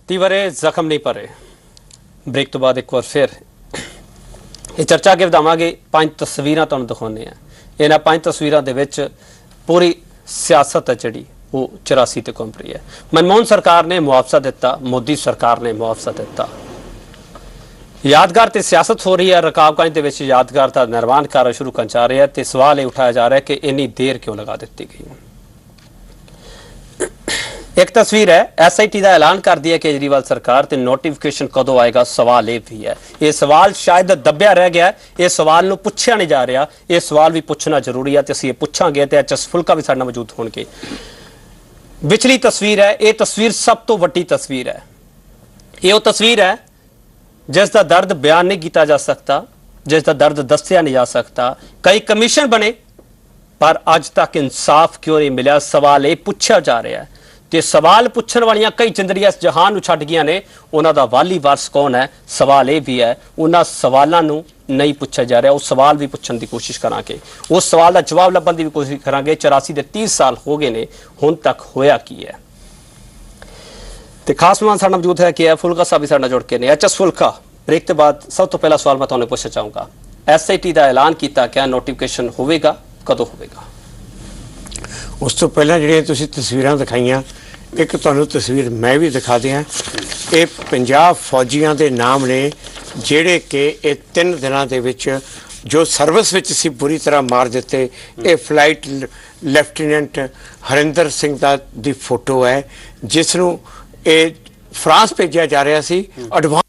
तीवरे जख्म नहीं भरे। ब्रेक तो बाद एक बार फिर ये चर्चा अगे वधावांगे। 5 तस्वीरां तुहानूं दिखाउने आ। इन्हां 5 तस्वीरां दे विच पूरी सियासत है जिहड़ी वो 84 ते घुम रही है। मनमोहन सरकार ने मुआवजा दिता, मोदी सरकार ने मुआवजा दिता। यादगार ते सियासत हो रही है। रकाबगंज दे विच यादगार का निर्माण कार्य शुरू करना जा रहा है तो सवाल ये उठाया जा रहा है कि इन्नी देर क्यों लगा दी गई। एक तस्वीर है, SIT का ऐलान कर दिया केजरीवाल सरकार ते नोटिफिकेशन कदों आएगा, सवाल ये भी है। ये सवाल शायद दबिया रह गया, ये सवाल नूं पुछया नहीं जा रहा। ये सवाल भी पूछना जरूरी है तो असीं ये पुछांगे ते HS फुलका भी साडे नाल मौजूद होणगे। विचली तस्वीर है, ये तस्वीर सब तो वड्डी तस्वीर है। ये वो तस्वीर है जिसका दर्द बयान नहीं किया जा सकता, जिसका दर्द दस्या नहीं जा सकता। कई कमीशन बने पर अज तक इंसाफ क्यों नहीं मिला, सवाल ये पूछा जा रहा है। तो सवाल पूछण वालियां कई जिंदगियां इस जहान नूं छड्ड गईयां ने। उन्हां दा वाली वारस कौन है, सवाल ये भी है। उन्हां सवालों नूं नहीं पूछा जा रहा। उस सवाल भी पूछण दी कोशिश करांगे, उस सवाल का जवाब लभण दी भी कोशिश करांगे। 84 दे 30 साल हो गए ने, हुण तक होया की है। तो खास मेहमान साडे नाल मौजूद है कि है फुलका साहब भी साडे नाल जुड़ के ने। HS फुलका, ब्रेक के बाद सब तो पहला सवाल मैं तुहानूं पुछना चाहूँगा, SIT का ऐलान किया क्या, नोटिफिकेशन होवेगा, कदों होवेगा? उस तो पहला जिहड़ियां तुसीं तस्वीरां दिखाईयां, एक तुहानूं तस्वीर मैं भी दिखा दियां। ये 50 फौजियां दे नाम ने जिहड़े कि ये 3 दिनां दे विच जो सर्विस विच सी बुरी तरह मार दिते। ये फ्लाइट लैफ्टिनेंट हरिंदर सिंह दी फोटो है जिसनूं ये फ्रांस भेजा जा रहा सी। एडवांस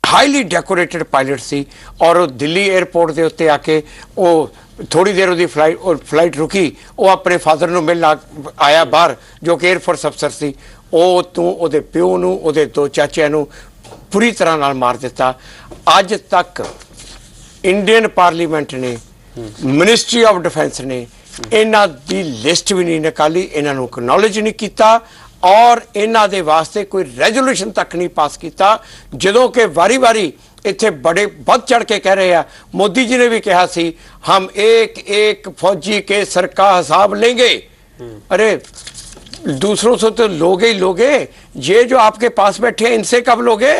हाईली डेकोरेटेड पायलट सी और वो दिल्ली एयरपोर्ट के उत्ते आके वो थोड़ी देर उसकी फ्लाइट रुकी, वो अपने फादर नूं मिल आया बाहर जो कि एयरफोर्स अफसर सी। वो तूं उहदे प्यो नूं, उहदे 2 चाचिਆਂ नूं पूरी तरह नाल मार दिता। अज तक इंडियन पार्लीमेंट ने, मिनिस्ट्री ऑफ डिफेंस ने इन्हां दी लिस्ट भी नहीं निकाली, इन्हां नूं एक्नॉलेज नहीं किया और इन्हां दे वास्ते कोई रेजोल्यूशन तक नहीं पास किया। जदों कि वारी वारी इत्थे बड़े बढ़ चढ़ के कह रहे हैं, मोदी जी ने भी कहा सी हम एक एक फौजी के सर का हिसाब लेंगे। अरे दूसरों से तो लोगे ही लोगे, ये जो आपके पास बैठे हैं इनसे कब लोगे?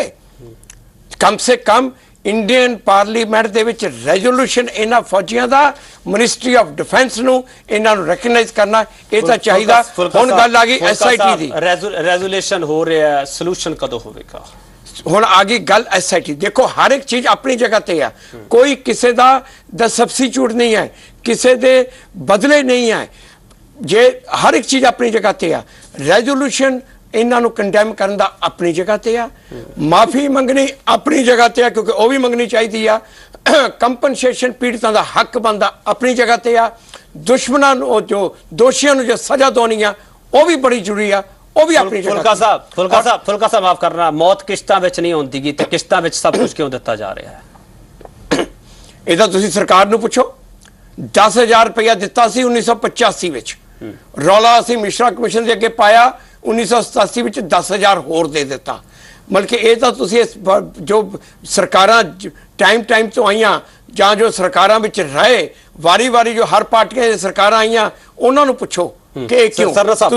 कम से कम इंडियन पार्लीमेंट दे विच रेजोल्यूशन इन्हां फौजियां दा, मिनिस्ट्री ऑफ डिफेंस नूं इन्हां नूं रिकग्नाइज करना ये तां चाहीदा। हुण गल आ गई SIT दी, रेजोल्यूशन हो रहा है, सॉल्यूशन कदों होवेगा? हुण आ गई गल SIT। देखो हर एक चीज़ अपनी जगह ते है, कोई किसी दा सबस्टिट्यूट नहीं है, किसी दे बदले नहीं है। जे हर एक चीज़ अपनी जगह ते है। रेजोल्यूशन इन्हां नूं कंडेम करन दा अपनी जगह ते है, माफ़ी मंगनी अपनी जगह ते है क्योंकि वो भी मंगनी चाहिए आ। कंपनसेशन पीड़ितां दा हक बनदा अपनी जगह ते है। दुश्मनां नूं जो दोषियों नूं जो सज़ा देनी आ वो भी बड़ी जरूरी आ, वो भी अपनी जगह। फुलका साहब माफ करना, मौत किश्तां विच नहीं होंदी गी ते किश्तां विच सब कुछ क्यों दिता जा रहा है? ये तां तुसीं सरकार नूं पुछो। 10,000 रुपया दिता सी 1985 विच, रौला असीं मिश्रा कमीशन दे अगे पाया, 1987 विच 10,000 होर दे दिता। मतलब कि ये तां तुसीं जो सरकारां टाइम टाइम तो आईयां जां जो सरकारां विच रहे वारी वारी जो हर पार्टियां दी सरकारां आईयां उन्हां नूं पुछो कि क्यों।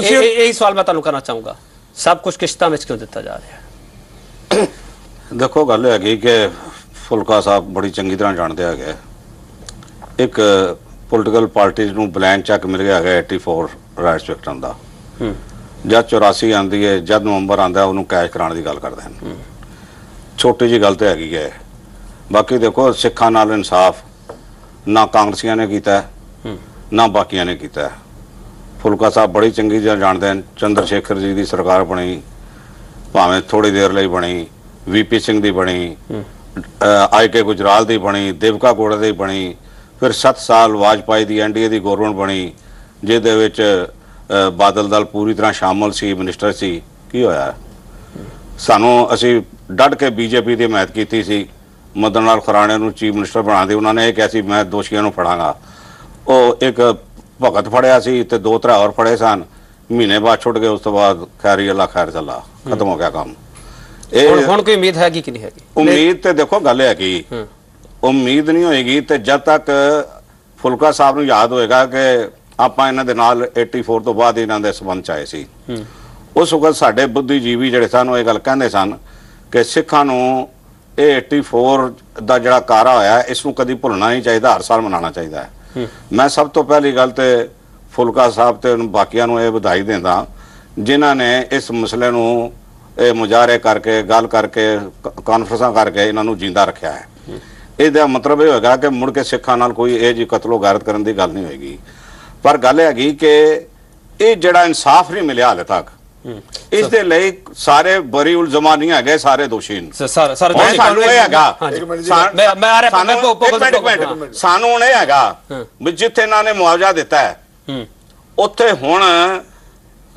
यही सवाल मैं तुहानूं करना चाहूँगा, सब कुछ किश्तां विच क्यों दिता जा रहा है? देखो गल हैगी कि फुलका साहब बड़ी चंगी तरह जानते है, एक पोलिटिकल पार्टी नूं ब्लैंक चैक मिल गया है 84 राइट्स विक्टम का। जब 84 आती है, जब नवंबर आता है उन्होंने कैश कराने की गल करते हैं। छोटी जी गल तो हैगी है। बाकी देखो सिखां नाल इंसाफ ना कांग्रेसियां ने किया ना बाकियां ने किया। फुलका साहब बड़ी चंगी तरह जानते हैं, चंद्रशेखर जी की सरकार बनी, भावें थोड़ी देर लिए बनी, VP सिंह की बनी, IK गुजराल की बनी, देवका गोड़े की बनी, फिर 7 साल वाजपेयी की NDA की गौरमेंट बनी जिहदे विच बादल दल पूरी तरह शामिल सी, मिनिस्टर सी। की होया सानू असी डट के BJP की हिमायत की सी, मदन लाल खुराने नूं चीफ मिनिस्टर बना दी। उन्होंने यह कहा सी मैं दोषियों नूं फड़ांगा। वो एक भगत फड़िया सी ते 2-3 और फड़े सन, महीने बाद छुट गए। उस तो बाद खैर अल्लाह खैर चला, खत्म हो गया काम। हुण कोई उम्मीद हैगी कि नहीं हैगी? उम्मीद तो देखो गल हैगी, उम्मीद नहीं होएगी तो जब तक फुलका साहब नूं याद होएगा कि आपां इन्हां दे नाल 84 तो बाद इन्हां दे संबंध च आए सी। ਉਸ ਵਕਤ ਸਾਡੇ ਬੁੱਧੀਜੀਵੀ ਜਿਹੜੇ ਸਨ ਉਹ ਇਹ ਗੱਲ ਕਹਿੰਦੇ ਸਨ ਕਿ ਸਿੱਖਾਂ ਨੂੰ ਇਹ 84 ਦਾ ਜਿਹੜਾ ਕਾਰਾ ਹੋਇਆ ਇਸ ਨੂੰ ਕਦੀ ਭੁੱਲਣਾ ਨਹੀਂ ਚਾਹੀਦਾ, ਹਰ ਸਾਲ ਮਨਾਉਣਾ ਚਾਹੀਦਾ ਹੈ। ਮੈਂ ਸਭ ਤੋਂ ਪਹਿਲੀ ਗੱਲ ਤੇ ਫੁਲਕਾ ਸਾਹਿਬ ਤੇ ਬਾਕੀਆਂ ਨੂੰ ਇਹ ਵਧਾਈ ਦਿੰਦਾ ਜਿਨ੍ਹਾਂ ਨੇ ਇਸ ਮਸਲੇ ਨੂੰ ਇਹ ਮੁਜ਼ਾਹਰੇ ਕਰਕੇ ਗੱਲ ਕਰਕੇ ਕਾਨਫਰੰਸਾਂ ਕਰਕੇ ਇਹਨਾਂ ਨੂੰ ਜਿੰਦਾ ਰੱਖਿਆ ਹੈ। ਇਹਦਾ ਮਤਲਬ ਇਹ ਹੋਏਗਾ ਕਿ ਮੁੜ ਕੇ ਸਿੱਖਾਂ ਨਾਲ ਕੋਈ ਇਹ ਜੀ ਕਤਲੋ ਗਾਰਤ ਕਰਨ ਦੀ ਗੱਲ ਨਹੀਂ ਹੋਏਗੀ। ਪਰ ਗੱਲ ਹੈਗੀ ਕਿ ਇਹ ਜਿਹੜਾ ਇਨਸਾਫ ਨਹੀਂ ਮਿਲਿਆ ਹਾਲੇ ਤੱਕ, ਇਸ ਦੇ ਲਈ ਸਾਰੇ ਬਰੀ ਉਲਜ਼ਮਾ ਨਹੀਂ ਹੈਗੇ, ਸਾਰੇ ਦੋਸ਼ੀ ਨੇ। ਸਾਨੂੰ ਇਹ ਹੈਗਾ ਸਾਨੂੰ ਹੁਣ ਇਹ ਹੈਗਾ ਵੀ ਜਿੱਥੇ ਇਹਨਾਂ ਨੇ ਮੁਆਵਜ਼ਾ ਦਿੱਤਾ ਹੈ ਉੱਥੇ ਹੁਣ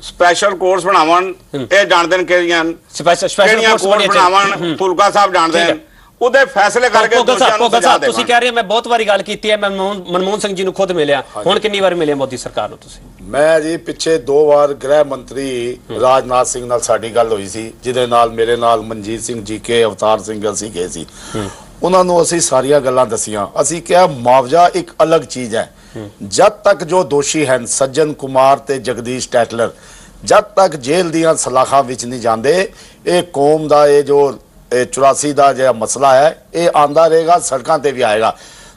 ਸਪੈਸ਼ਲ ਕੋਰਸ ਬਣਾਵਣ, ਇਹ ਜਾਣਦੇ ਨੇ ਕਿਹੜੀਆਂ ਕੋਰਸ ਬਣਾਵਣ, ਫੁਲਕਾ ਸਾਹਿਬ ਜਾਣਦੇ ਨੇ, ਉਹਦੇ ਫੈਸਲੇ ਕਰਕੇ ਤੁਸੀਂ ਕਹਿ ਰਹੇ ਮੈਂ ਬਹੁਤ ਵਾਰੀ ਗੱਲ ਕੀਤੀ ਹੈ, ਮੈਂ ਮਨਮੋਹਨ ਸਿੰਘ ਜੀ ਨੂੰ ਖੁਦ ਮਿਲਿਆ, ਹੁਣ ਕਿੰਨੀ ਵਾਰ ਮਿਲੇ ਮੋਦੀ ਸਰਕਾਰ ਨੂੰ ਤੁਸੀਂ? ਮੈਂ ਜੀ ਪਿੱਛੇ 2 ਵਾਰ ਗ੍ਰਹਿ ਮੰਤਰੀ ਰਾਜਨਾਥ ਸਿੰਘ ਨਾਲ ਸਾਡੀ ਗੱਲ ਹੋਈ ਸੀ, ਜਿਹਦੇ ਨਾਲ ਮੇਰੇ ਨਾਲ ਮਨਜੀਤ ਸਿੰਘ ਜੀਕੇ, ਅਵਤਾਰ ਸਿੰਘ ਅਸੀਂ ਗਏ ਸੀ। ਉਹਨਾਂ ਨੂੰ ਅਸੀਂ ਸਾਰੀਆਂ ਗੱਲਾਂ ਦਸੀਆਂ। ਅਸੀਂ ਕਿਹਾ ਮੁਆਵਜ਼ਾ ਇੱਕ ਅਲੱਗ ਚੀਜ਼ ਹੈ। ਜਦ ਤੱਕ ਜੋ ਦੋਸ਼ੀ ਹਨ ਸੱਜਣ ਕੁਮਾਰ ਤੇ ਜਗਦੀਸ਼ ਟੈਟਲਰ ਜਦ ਤੱਕ ਜੇਲ੍ਹ ਦੀਆਂ ਸਲਾਖਾਂ ਵਿੱਚ ਨਹੀਂ ਜਾਂਦੇ, ਇਹ ਕੌਮ ਦਾ ਇਹ ਜੋ 84 ਦਾ ਜਿਹੜਾ ਮਸਲਾ ਹੈ ਇਹ ਆਂਦਾ ਰਹੇਗਾ, ਸੜਕਾਂ ਤੇ ਵੀ ਆਏਗਾ।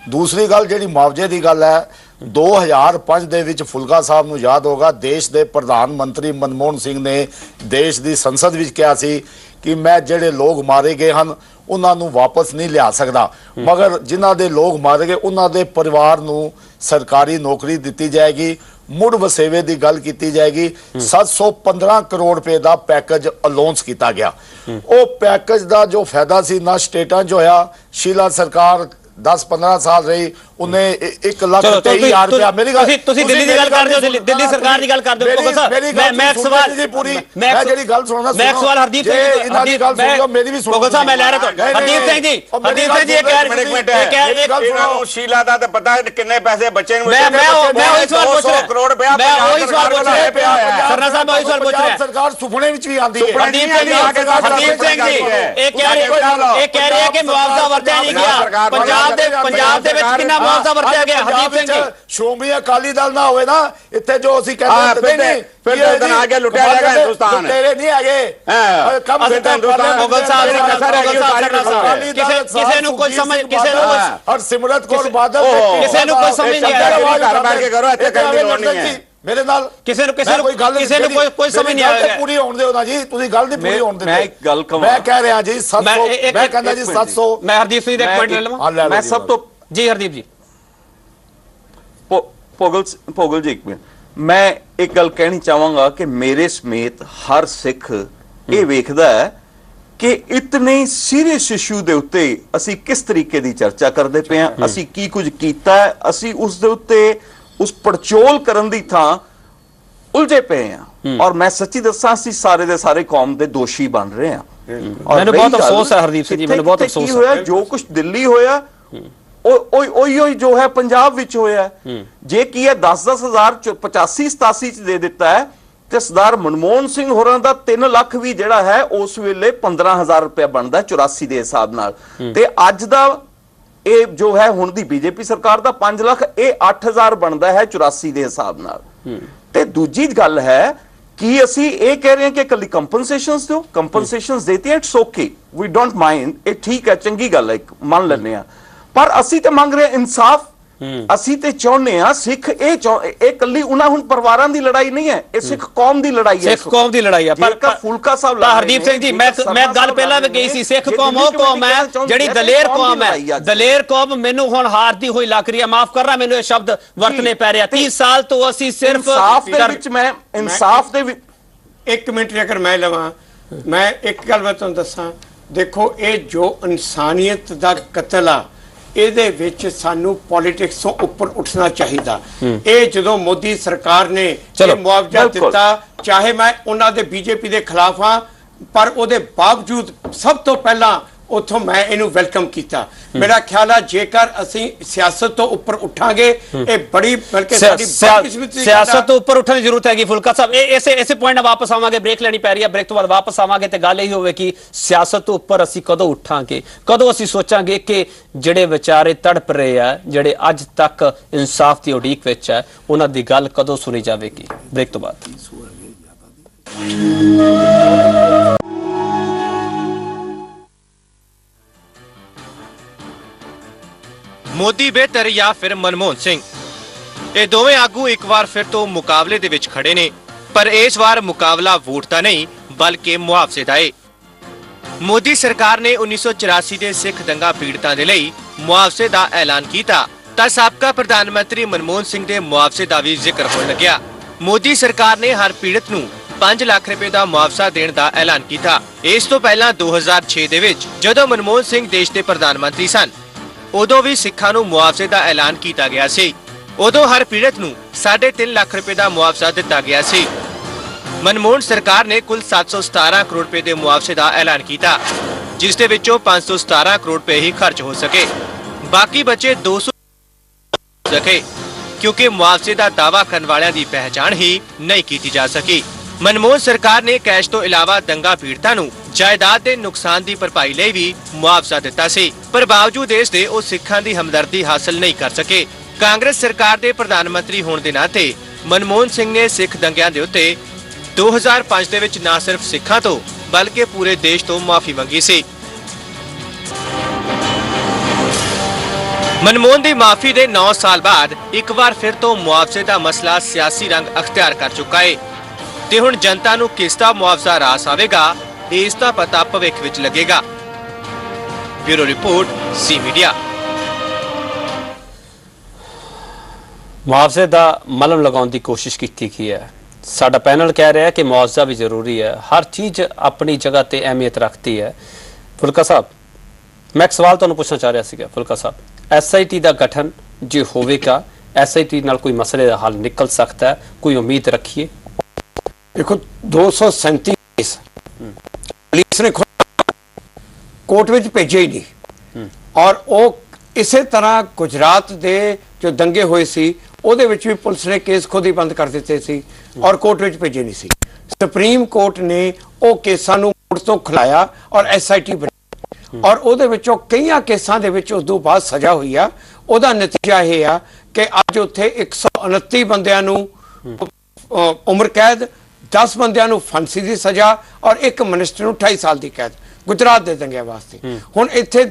ਦੂਸਰੀ ਗੱਲ ਜਿਹੜੀ ਮੁਆਵਜ਼ੇ ਦੀ ਗੱਲ ਹੈ, 2005 ਦੇ ਵਿੱਚ ਫੁਲਕਾ ਸਾਹਿਬ ਨੂੰ ਯਾਦ ਹੋਗਾ ਦੇਸ਼ ਦੇ ਪ੍ਰਧਾਨ ਮੰਤਰੀ ਮਨਮੋਹਨ ਸਿੰਘ ਨੇ ਦੇਸ਼ ਦੀ ਸੰਸਦ ਵਿੱਚ ਕਿਹਾ ਸੀ ਕਿ ਮੈਂ ਜਿਹੜੇ ਲੋਕ ਮਾਰੇ ਗਏ ਹਨ ਉਹਨਾਂ ਨੂੰ ਵਾਪਸ ਨਹੀਂ ਲਿਆ ਸਕਦਾ, ਮਗਰ ਜਿਨ੍ਹਾਂ ਦੇ ਲੋਕ ਮਾਰੇ ਗਏ ਉਹਨਾਂ ਦੇ ਪਰਿਵਾਰ ਨੂੰ ਸਰਕਾਰੀ ਨੌਕਰੀ ਦਿੱਤੀ ਜਾਏਗੀ, ਮੁੜ ਵਸੇਵੇ ਦੀ ਗੱਲ ਕੀਤੀ ਜਾਏਗੀ। 715 ਕਰੋੜ ਰੁਪਏ ਦਾ ਪੈਕੇਜ ਅਲਾਉਂਸ ਕੀਤਾ ਗਿਆ। ਉਹ ਪੈਕੇਜ ਦਾ ਜੋ ਫਾਇਦਾ ਸੀ ਨਾ ਸਟੇਟਾਂ 'ਚ ਹੋਇਆ। ਸ਼ੀਲਾ ਸਰਕਾਰ 10-15 ਸਾਲ ਰਹੀ, ਉਹਨੇ 1,23,000 ਰੁਪਇਆ। ਮੇਰੀ ਗੱਲ ਤੁਸੀਂ ਦਿੱਲੀ ਦੀ ਗੱਲ ਕਰਦੇ ਹੋ, ਦਿੱਲੀ ਸਰਕਾਰ ਦੀ ਗੱਲ ਕਰਦੇ ਹੋ। ਮੈਂ ਇੱਕ ਸਵਾਲ ਮੈਂ ਜਿਹੜੀ ਗੱਲ ਸੁਣਨਾ, ਮੈਂ ਇੱਕ ਸਵਾਲ ਹਰਦੀਪ ਸਿੰਘ ਜੀ ਇਹਨਾਂ ਦੀ ਗੱਲ ਸੁਣੋ, ਮੇਰੀ ਵੀ ਸੁਣੋ। ਸਾਹਿਬ ਮੈਂ ਲੈ ਰਿਹਾ ਤੁਹਾਨੂੰ ਹਰਦੀਪ ਸਿੰਘ ਜੀ ਇਹ ਕਹਿ ਰਹੇ ਸ਼ੀਲਾ ਦਾ ਤਾਂ ਪਤਾ ਕਿੰਨੇ ਪੈਸੇ ਬੱਚੇ ਨੂੰ। ਮੈਂ ਉਹੀ ਸਵਾਲ ਪੁੱਛ ਰਿਹਾ, ਕਰੋੜ ਰੁਪਇਆ ਮੈਂ ਉਹੀ ਸਵਾਲ ਪੁੱਛ ਰਿਹਾ ਸਰਨਾ ਸਾਹਿਬ, ਉਹੀ ਸਵਾਲ ਪੁੱਛ ਰਿਹਾ। ਸਰਕਾਰ ਸੁਪਨੇ ਵਿੱਚ ਵੀ ਆਂਦੀ ਹੈ। ਹਰਦੀਪ ਸਿੰਘ ਜੀ ਇਹ ਕਹਿ ਰਹੇ ਕਿ ਮੁਆਵਜ਼ਾ ਵਰਤਿਆ ਨਹੀਂ ਗਿਆ। ਪੰਜਾਬ ਦੇ ਵਿੱਚ ਕਿੰਨਾ ਮੁਆਵਜ਼ਾ ਵਰਤਿਆ ਗਿਆ ਹਰਦੀਪ ਸਿੰਘ ਜੀ? ਸ਼੍ਰੋਮਣੀ ਅਕਾਲੀ ਦਲ ਨਾ ਹੋਵੇ ਨਾ ਇੱਥੇ ਜੋ ਅਸੀਂ ਕਹਿੰਦੇ ਨਹੀਂ ਫਿਰ ਆ ਕੇ ਲੁੱਟਿਆ ਜਾਏਗਾ ਹਿੰਦੁਸਤਾਨ। ਤੇਰੇ ਨਹੀਂ ਹੈਗੇ ਕਮ ਸੇ ਕਮ ਮੁਗਲ ਸਾਹਿਬ ਕਿਸੇ ਨੂੰ ਕੋਈ ਸਮਝ, ਕਿਸੇ ਨੂੰ ਔਰ ਸਿਮਰਤ ਕੌਰ ਬਾਦਲ ਕਿਸੇ ਨੂੰ ਕੋਈ ਸਮਝ ਨਹੀਂ ਆਇਆ। ਘਰ ਬੈਠ ਕੇ ਕਰੋ, ਇੱਥੇ ਕਰਨ ਦੀ ਲੋੜ ਨਹੀਂ ਹੈ। ਮੇਰੇ ਨਾਲ ਕਿਸੇ ਨੂੰ ਕੋਈ ਸਮਝ ਨਹੀਂ ਆਇਆ। ਪੂਰੀ ਹੋਣ ਦਿਓ ਨਾ ਜੀ, ਤੁਸੀਂ ਗੱਲ ਨਹੀਂ ਪੂਰੀ ਹੋਣ ਦਿੰਦੇ। ਮੈਂ ਇੱਕ ਗੱਲ ਕਹਾਂ, ਮੈਂ ਕਹਿ ਰਿਹਾ ਜੀ 700, ਮੈਂ ਕਹਿੰਦਾ ਜੀ 700। ਮੈਂ ਹਰਦੀਪ ਸਿੰਘ ਦਾ ਇੱਕ ਪੁਆਇੰਟ ਲੈ ਲਵਾਂ। ਮੈਂ ਸਭ ਤੋਂ ਜੀ ਹਰਦੀਪ ਜੀ ਭੋਗਲ ਜੀ ਇੱਕ ਮਿੰਟ, ਮੈਂ ਇੱਕ ਗੱਲ ਕਹਿਣੀ ਚਾਹਾਂਗਾ ਕਿ ਮੇਰੇ ਸਮੇਤ ਹਰ ਸਿੱਖ ਇਹ ਵੇਖਦਾ ਹੈ ਕਿ ਇਤਨੇ ਸੀਰੀਅਸ ਇਸ਼ੂ ਦੇ ਉੱਤੇ ਅਸੀਂ ਕਿਸ ਤਰੀਕੇ ਦੀ ਚਰਚਾ ਕਰਦੇ ਪਏ ਹਾਂ, ਅਸੀਂ ਕੀ ਕੁਝ ਕੀਤਾ ਹੈ, ਅਸੀਂ ਉਸ ਦੇ ਉੱਤੇ ਉਸ ਪੜਚੋਲ ਕਰਨ ਦੀ ਥਾਂ ਉਲਝੇ ਪਏ ਹਾਂ। ਔਰ ਮੈਂ ਸੱਚੀ ਦੱਸਾਂ ਅਸੀਂ ਸਾਰੇ ਦੇ ਸਾਰੇ ਕੌਮ ਦੇ ਦੋਸ਼ੀ ਬਣ ਰਹੇ ਹਾਂ। ਮੈਨੂੰ ਬਹੁਤ ਅਫਸੋਸ ਹੈ ਹਰਦੀਪ ਸਿੰਘ ਜੀ, ਮੈਨੂੰ ਬਹੁਤ ਅਫਸੋਸ ਹੋਇਆ ਜੋ ਕੁਝ ਦਿੱਲੀ ਹੋਇਆ ਉਹੀ ਜੋ ਹੈ ਪੰਜਾਬ ਵਿੱਚ ਹੋਇਆ। ਜੇ ਕੀ ਹੈ 10-10 ਹਜ਼ਾਰ 85-87 ਚ ਦੇ ਦਿੱਤਾ ਹੈ ਤੇ ਸਰਦਾਰ ਮਨਮੋਹਨ ਸਿੰਘ ਹੋਰਾਂ ਦਾ 3 ਲੱਖ ਵੀ ਜਿਹੜਾ ਹੈ ਉਸ ਵੇਲੇ 15,000 ਰੁਪਇਆ ਬਣਦਾ 84 ਦੇ ਹਿਸਾਬ ਨਾਲ, ਤੇ ਅੱਜ ਦਾ ਇਹ ਜੋ ਹੈ ਹੁਣ ਦੀ ਬੀਜੇਪੀ ਸਰਕਾਰ ਦਾ 5 ਲੱਖ, ਇਹ 8,000 ਬਣਦਾ ਹੈ 84 ਦੇ ਹਿਸਾਬ ਨਾਲ। ਤੇ ਦੂਜੀ ਗੱਲ ਹੈ ਕਿ ਅਸੀਂ ਇਹ ਕਹਿ ਰਹੇ ਹਾਂ ਕਿ ਇਕੱਲੀ ਕੰਪਨਸੇਸ਼ਨਸ ਦਿਓ, ਕੰਪਨਸੇਸ਼ਨਸ ਦੇਤੀਆਂ, it's okay, we don't mind, ਇਹ ਠੀਕ ਹੈ, ਚੰਗੀ ਗੱਲ ਹੈ, ਮੰਨ ਲੈਂਦੇ ਹਾਂ, ਪਰ ਅਸੀਂ ਤੇ ਮੰਗ ਰਹੇ ਇਨਸਾਫ। ਅਸੀਂ ਤੇ ਚਾਹੁੰਦੇ ਆ ਸਿੱਖ ਇਹ ਕੱਲੀ ਉਹਨਾਂ ਹੁਣ ਪਰਿਵਾਰਾਂ ਦੀ ਲੜਾਈ ਨਹੀਂ ਹੈ, ਇਹ ਸਿੱਖ ਕੌਮ ਦੀ ਲੜਾਈ ਹੈ, ਸਿੱਖ ਕੌਮ ਦੀ ਲੜਾਈ ਹੈ। ਪਰ ਫੁਲਕਾ ਸਾਹਿਬ ਹਰਦੀਪ ਸਿੰਘ ਜੀ ਮੈਂ ਗੱਲ ਪਹਿਲਾਂ ਵੀ ਕਹੀ ਸੀ, ਸਿੱਖ ਕੌਮ ਉਹ ਕੌਮ ਹੈ ਜਿਹੜੀ ਦਲੇਰ ਕੌਮ ਹੈ। ਦਲੇਰ ਕੌਮ ਮੈਨੂੰ ਹੁਣ ਹਾਰਦੀ ਹੋਈ ਲੱਗ ਰਹੀ ਹੈ, ਮਾਫ ਕਰਨਾ ਮੈਨੂੰ ਇਹ ਸ਼ਬਦ ਵਰਤਨੇ ਪੈ ਰਿਹਾ। 30 ਸਾਲ ਤੋਂ ਅਸੀਂ ਸਿਰਫ ਇਨਸਾਫ ਦੇ ਵਿੱਚ ਮੈਂ ਇਨਸਾਫ ਦੇ ਵਿੱਚ 1 ਮਿੰਟ ਜੇਕਰ ਮੈਂ ਲਵਾਂ, ਮੈਂ ਇੱਕ ਗੱਲ ਮੈਂ ਤੁਹਾਨੂੰ ਦੱਸਾਂ। ਦੇਖੋ ਇਹ ਜੋ ਇਨਸਾਨੀਅਤ ਦਾ ਕਤਲ ਆ, ਇਹਦੇ ਵਿੱਚ ਸਾਨੂੰ ਪੋਲਿਟਿਕਸ ਤੋਂ ਉੱਪਰ ਉੱਠਣਾ ਚਾਹੀਦਾ। ਇਹ ਜਦੋਂ ਮੋਦੀ ਸਰਕਾਰ ਨੇ ਇਹ ਮੁਆਵਜ਼ਾ ਦਿੱਤਾ, ਚਾਹੇ ਮੈਂ ਉਹਨਾਂ ਦੇ ਬੀਜੇਪੀ ਦੇ ਖਿਲਾਫ ਹਾਂ, ਪਰ ਉਹਦੇ ਬਾਵਜੂਦ ਸਭ ਤੋਂ ਪਹਿਲਾਂ ਉੱਥੋਂ ਮੈਂ ਇਹਨੂੰ ਵੈਲਕਮ ਕੀਤਾ। ਮੇਰਾ ਖਿਆਲ ਹੈ ਜੇਕਰ ਅਸੀਂ ਸਿਆਸਤ ਤੋਂ ਉੱਪਰ ਉੱਠਾਂਗੇ, ਇਹ ਬੜੀ ਬਲਕਿ ਸਾਡੀ ਸਿਆਸਤ ਤੋਂ ਉੱਪਰ ਉੱਠਣ ਦੀ ਜ਼ਰੂਰਤ ਹੈਗੀ। ਫੁਲਕਾ ਸਾਹਿਬ ਇਸੇ ਪੁਆਇੰਟ ਨਾਲ ਵਾਪਸ ਆਵਾਂਗੇ, ਬ੍ਰੇਕ ਲੈਣੀ ਪੈ ਰਹੀ ਹੈ, ਬ੍ਰੇਕ ਤੋਂ ਬਾਅਦ ਵਾਪਸ ਆਵਾਂਗੇ ਤੇ ਗੱਲ ਇਹ ਹੋਵੇ ਕਿ ਸਿਆਸਤ ਤੋਂ ਉੱਪਰ ਅਸੀਂ ਕਦੋਂ ਉੱਠਾਂਗੇ, ਕਦੋਂ ਅਸੀਂ ਸੋਚਾਂਗੇ ਕਿ ਜਿਹੜੇ ਵਿਚਾਰੇ ਤੜਪ ਰਹੇ ਆ, ਜਿਹੜੇ ਅੱਜ ਤੱਕ ਇਨਸਾਫ ਦੀ ਉਡੀਕ ਵਿੱਚ ਹੈ, ਉਹਨਾਂ ਦੀ ਗੱਲ ਕਦੋਂ ਸੁਣੀ ਜਾਵੇਗੀ। ਬ੍ਰੇਕ ਤੋਂ ਬਾਅਦ ਮੋਦੀ ਬਿਹਤਰ ਜਾਂ ਫਿਰ ਮਨਮੋਹਨ ਸਿੰਘ। ਇਹ ਦੋਵੇਂ ਆਗੂ ਇੱਕ ਵਾਰ ਫਿਰ ਤੋਂ ਮੁਕਾਬਲੇ ਦੇ ਵਿੱਚ ਖੜੇ ਨੇ, ਪਰ ਇਸ ਵਾਰ ਮੁਕਾਬਲਾ ਵੋਟ ਦਾ ਨਹੀਂ ਬਲਕਿ ਮੁਆਵਜ਼ੇ ਦਾ ਏ। ਮੋਦੀ ਸਰਕਾਰ ਨੇ 1984 ਦੇ ਸਿੱਖ ਦੰਗਾ ਪੀੜਤਾਂ ਦੇ ਲਈ ਮੁਆਵਜ਼ੇ ਦਾ ਐਲਾਨ ਕੀਤਾ ਤਾਂ ਸਾਬਕਾ ਪ੍ਰਧਾਨ ਮੰਤਰੀ ਮਨਮੋਹਨ ਸਿੰਘ ਦੇ ਮੁਆਵਜ਼ੇ ਦਾ ਵੀ ਜ਼ਿਕਰ ਹੋਣ ਲੱਗਿਆ। ਮੋਦੀ ਸਰਕਾਰ ਨੇ ਹਰ ਪੀੜਤ ਨੂੰ 5 ਲੱਖ ਰੁਪਏ ਦਾ ਮੁਆਵਜ਼ਾ ਦੇਣ ਦਾ ਐਲਾਨ ਕੀਤਾ। ਇਸ ਤੋਂ ਪਹਿਲਾਂ 2006 ਦੇ ਵਿੱਚ ਜਦੋਂ ਮਨਮੋਹਨ ਸਿੰਘ ਦੇਸ਼ ਦੇ ਪ੍ਰਧਾਨ ਮੰਤਰੀ ਸਨ, ਉਦੋਂ ਵੀ ਸਿੱਖਾਂ ਨੂੰ ਮੁਆਵਜ਼ੇ ਦਾ ਐਲਾਨ ਕੀਤਾ ਗਿਆ ਸੀ। ਉਦੋਂ ਹਰ ਪੀੜਤ ਨੂੰ 3.5 ਲੱਖ ਰੁਪਏ ਦਾ ਮੁਆਵਜ਼ਾ ਦਿੱਤਾ ਗਿਆ ਸੀ। ਮਨਮੋਹਨ ਸਰਕਾਰ ਨੇ ਕੁੱਲ 717 ਕਰੋੜ ਰੁਪਏ ਦੇ ਮੁਆਵਜ਼ੇ ਦਾ ਐਲਾਨ ਕੀਤਾ, ਜਿਸ ਦੇ ਵਿੱਚੋਂ 517 ਕਰੋੜ ਰੁਪਏ ਹੀ ਖਰਚ ਹੋ ਸਕੇ। ਬਾਕੀ ਬਚੇ 200 ਸਕੇ ਕਿਉਂਕਿ ਮੁਆਵਜ਼ੇ ਦਾ ਦਾਅਵਾ ਕਰਨ ਵਾਲਿਆਂ ਦੀ ਪਹਿਚਾਣ ਹੀ ਨਹੀਂ ਕੀਤੀ ਜਾ ਸਕੀ। ਮਨਮੋਹਨ ਸਰਕਾਰ ਨੇ ਕੈਸ਼ ਤੋਂ ਇਲਾਵਾ ਦੰਗਾ ਪੀੜਤਾਂ ਨੂੰ ਜਾਇਦਾਦ ਦੇ ਨੁਕਸਾਨ ਦੀ ਭਰਪਾਈ ਲਈ ਵੀ ਮੁਆਵਜ਼ਾ ਦਿੱਤਾ ਸੀ, ਪਰ ਬਾਵਜੂਦ ਇਸ ਦੇ ਉਹ ਸਿੱਖਾਂ ਦੀ ਹਮਦਰਦੀ ਹਾਸਲ ਨਹੀਂ ਕਰ ਸਕੇ। ਕਾਂਗਰਸ ਸਰਕਾਰ ਦੇ ਪ੍ਰਧਾਨ ਮੰਤਰੀ ਹੋਣ ਦੇ ਨਾਤੇ ਮਨਮੋਹਨ ਸਿੰਘ ਨੇ ਸਿੱਖ ਦੰਗਿਆਂ ਦੇ ਉੱਤੇ 2005 ਦੇ ਵਿੱਚ ਨਾ ਸਿਰਫ ਸਿੱਖਾਂ ਤੋਂ ਬਲਕਿ ਪੂਰੇ ਦੇਸ਼ ਤੋਂ ਮਾਫੀ ਮੰਗੀ ਸੀ। ਮਨਮੋਹਨ ਦੀ ਮਾਫੀ ਦੇ 9 ਸਾਲ ਬਾਅਦ ਇੱਕ ਵਾਰ ਫਿਰ ਤੋਂ ਮੁਆਵਜ਼ੇ ਦਾ ਮਸਲਾ ਸਿਆਸੀ ਰੰਗ ਅਖਤਿਆਰ ਕਰ ਚੁੱਕਾ ਹੈ ਤੇ ਹੁਣ ਜਨਤਾ ਨੂੰ ਕਿਸ ਦਾ ਮੁਆਵਜ਼ਾ ਰਾਸ ਆਵੇਗਾ, ਇਸ ਦਾ ਪਤਾ ਭਵਿੱਖ ਵਿੱਚ ਲੱਗੇਗਾ। ਬਿਊਰੋ ਰਿਪੋਰਟ, ਸੀ ਮੀਡੀਆ। ਮੁਆਵਜ਼ੇ ਦਾ ਮਲਮ ਲਗਾਉਣ ਦੀ ਕੋਸ਼ਿਸ਼ ਕੀਤੀ ਗਈ ਹੈ। ਸਾਡਾ ਪੈਨਲ ਕਹਿ ਰਿਹਾ ਹੈ ਕਿ ਮੁਆਵਜ਼ਾ ਵੀ ਜ਼ਰੂਰੀ ਹੈ, ਹਰ ਚੀਜ਼ ਆਪਣੀ ਜਗ੍ਹਾ ਤੇ ਅਹਿਮੀਅਤ ਰੱਖਦੀ ਹੈ। ਫੁਲਕਾ ਸਾਹਿਬ, ਮੈਂ ਇੱਕ ਸਵਾਲ ਤੁਹਾਨੂੰ ਪੁੱਛਣਾ ਚਾਹ ਰਿਹਾ ਸੀਗਾ। ਫੁਲਕਾ ਸਾਹਿਬ, SIT ਦਾ ਗਠਨ ਜੇ ਹੋਵੇਗਾ, SIT ਨਾਲ ਕੋਈ ਮਸਲੇ ਦਾ ਹੱਲ ਨਿਕਲ ਸਕਦਾ ਹੈ, ਕੋਈ ਉਮੀਦ ਰੱਖੀਏ? ਦੇਖੋ 237 ਕੇਸ ਪੁਲਿਸ ਨੇ ਕੋਰਟ ਵਿੱਚ ਭੇਜੇ ਹੀ ਨਹੀਂ, ਔਰ ਉਹ ਇਸੇ ਤਰ੍ਹਾਂ ਗੁਜਰਾਤ ਦੇ ਜੋ ਦੰਗੇ ਹੋਏ ਸੀ ਉਹਦੇ ਵਿੱਚ ਵੀ ਪੁਲਿਸ ਨੇ ਕੇਸ ਖੁਦ ਹੀ ਬੰਦ ਕਰ ਦਿੱਤੇ ਸੀ ਔਰ ਕੋਰਟ ਵਿੱਚ ਭੇਜੇ ਨਹੀਂ ਸੀ। ਸੁਪਰੀਮ ਕੋਰਟ ਨੇ ਉਹ ਕੇਸਾਂ ਨੂੰ ਮੁੜ ਤੋਂ ਖੁਲਾਇਆ ਔਰ SIT ਬਣਾਈ, ਔਰ ਉਹਦੇ ਵਿੱਚੋਂ ਕਈਆਂ ਕੇਸਾਂ ਦੇ ਵਿੱਚ ਉਸ ਤੋਂ ਬਾਅਦ ਸਜ਼ਾ ਹੋਈ ਆ। ਉਹਦਾ ਨਤੀਜਾ ਇਹ ਆ ਕਿ ਅੱਜ ਉੱਥੇ 129 ਬੰਦਿਆਂ ਨੂੰ ਉਮਰ ਕੈਦ, 10 ਬੰਦਿਆਂ ਨੂੰ ਫਾਂਸੀ ਦੀ ਸਜ਼ਾ ਔਰ ਇੱਕ ਮਿਨਿਸਟਰ ਨੂੰ 28 ਸਾਲ ਦੀ ਕੈਦ, ਗੁਜਰਾਤ ਦੇ ਦੰਗਿਆਂ ਵਾਸਤੇ। ਹੁਣ ਇੱਥੇ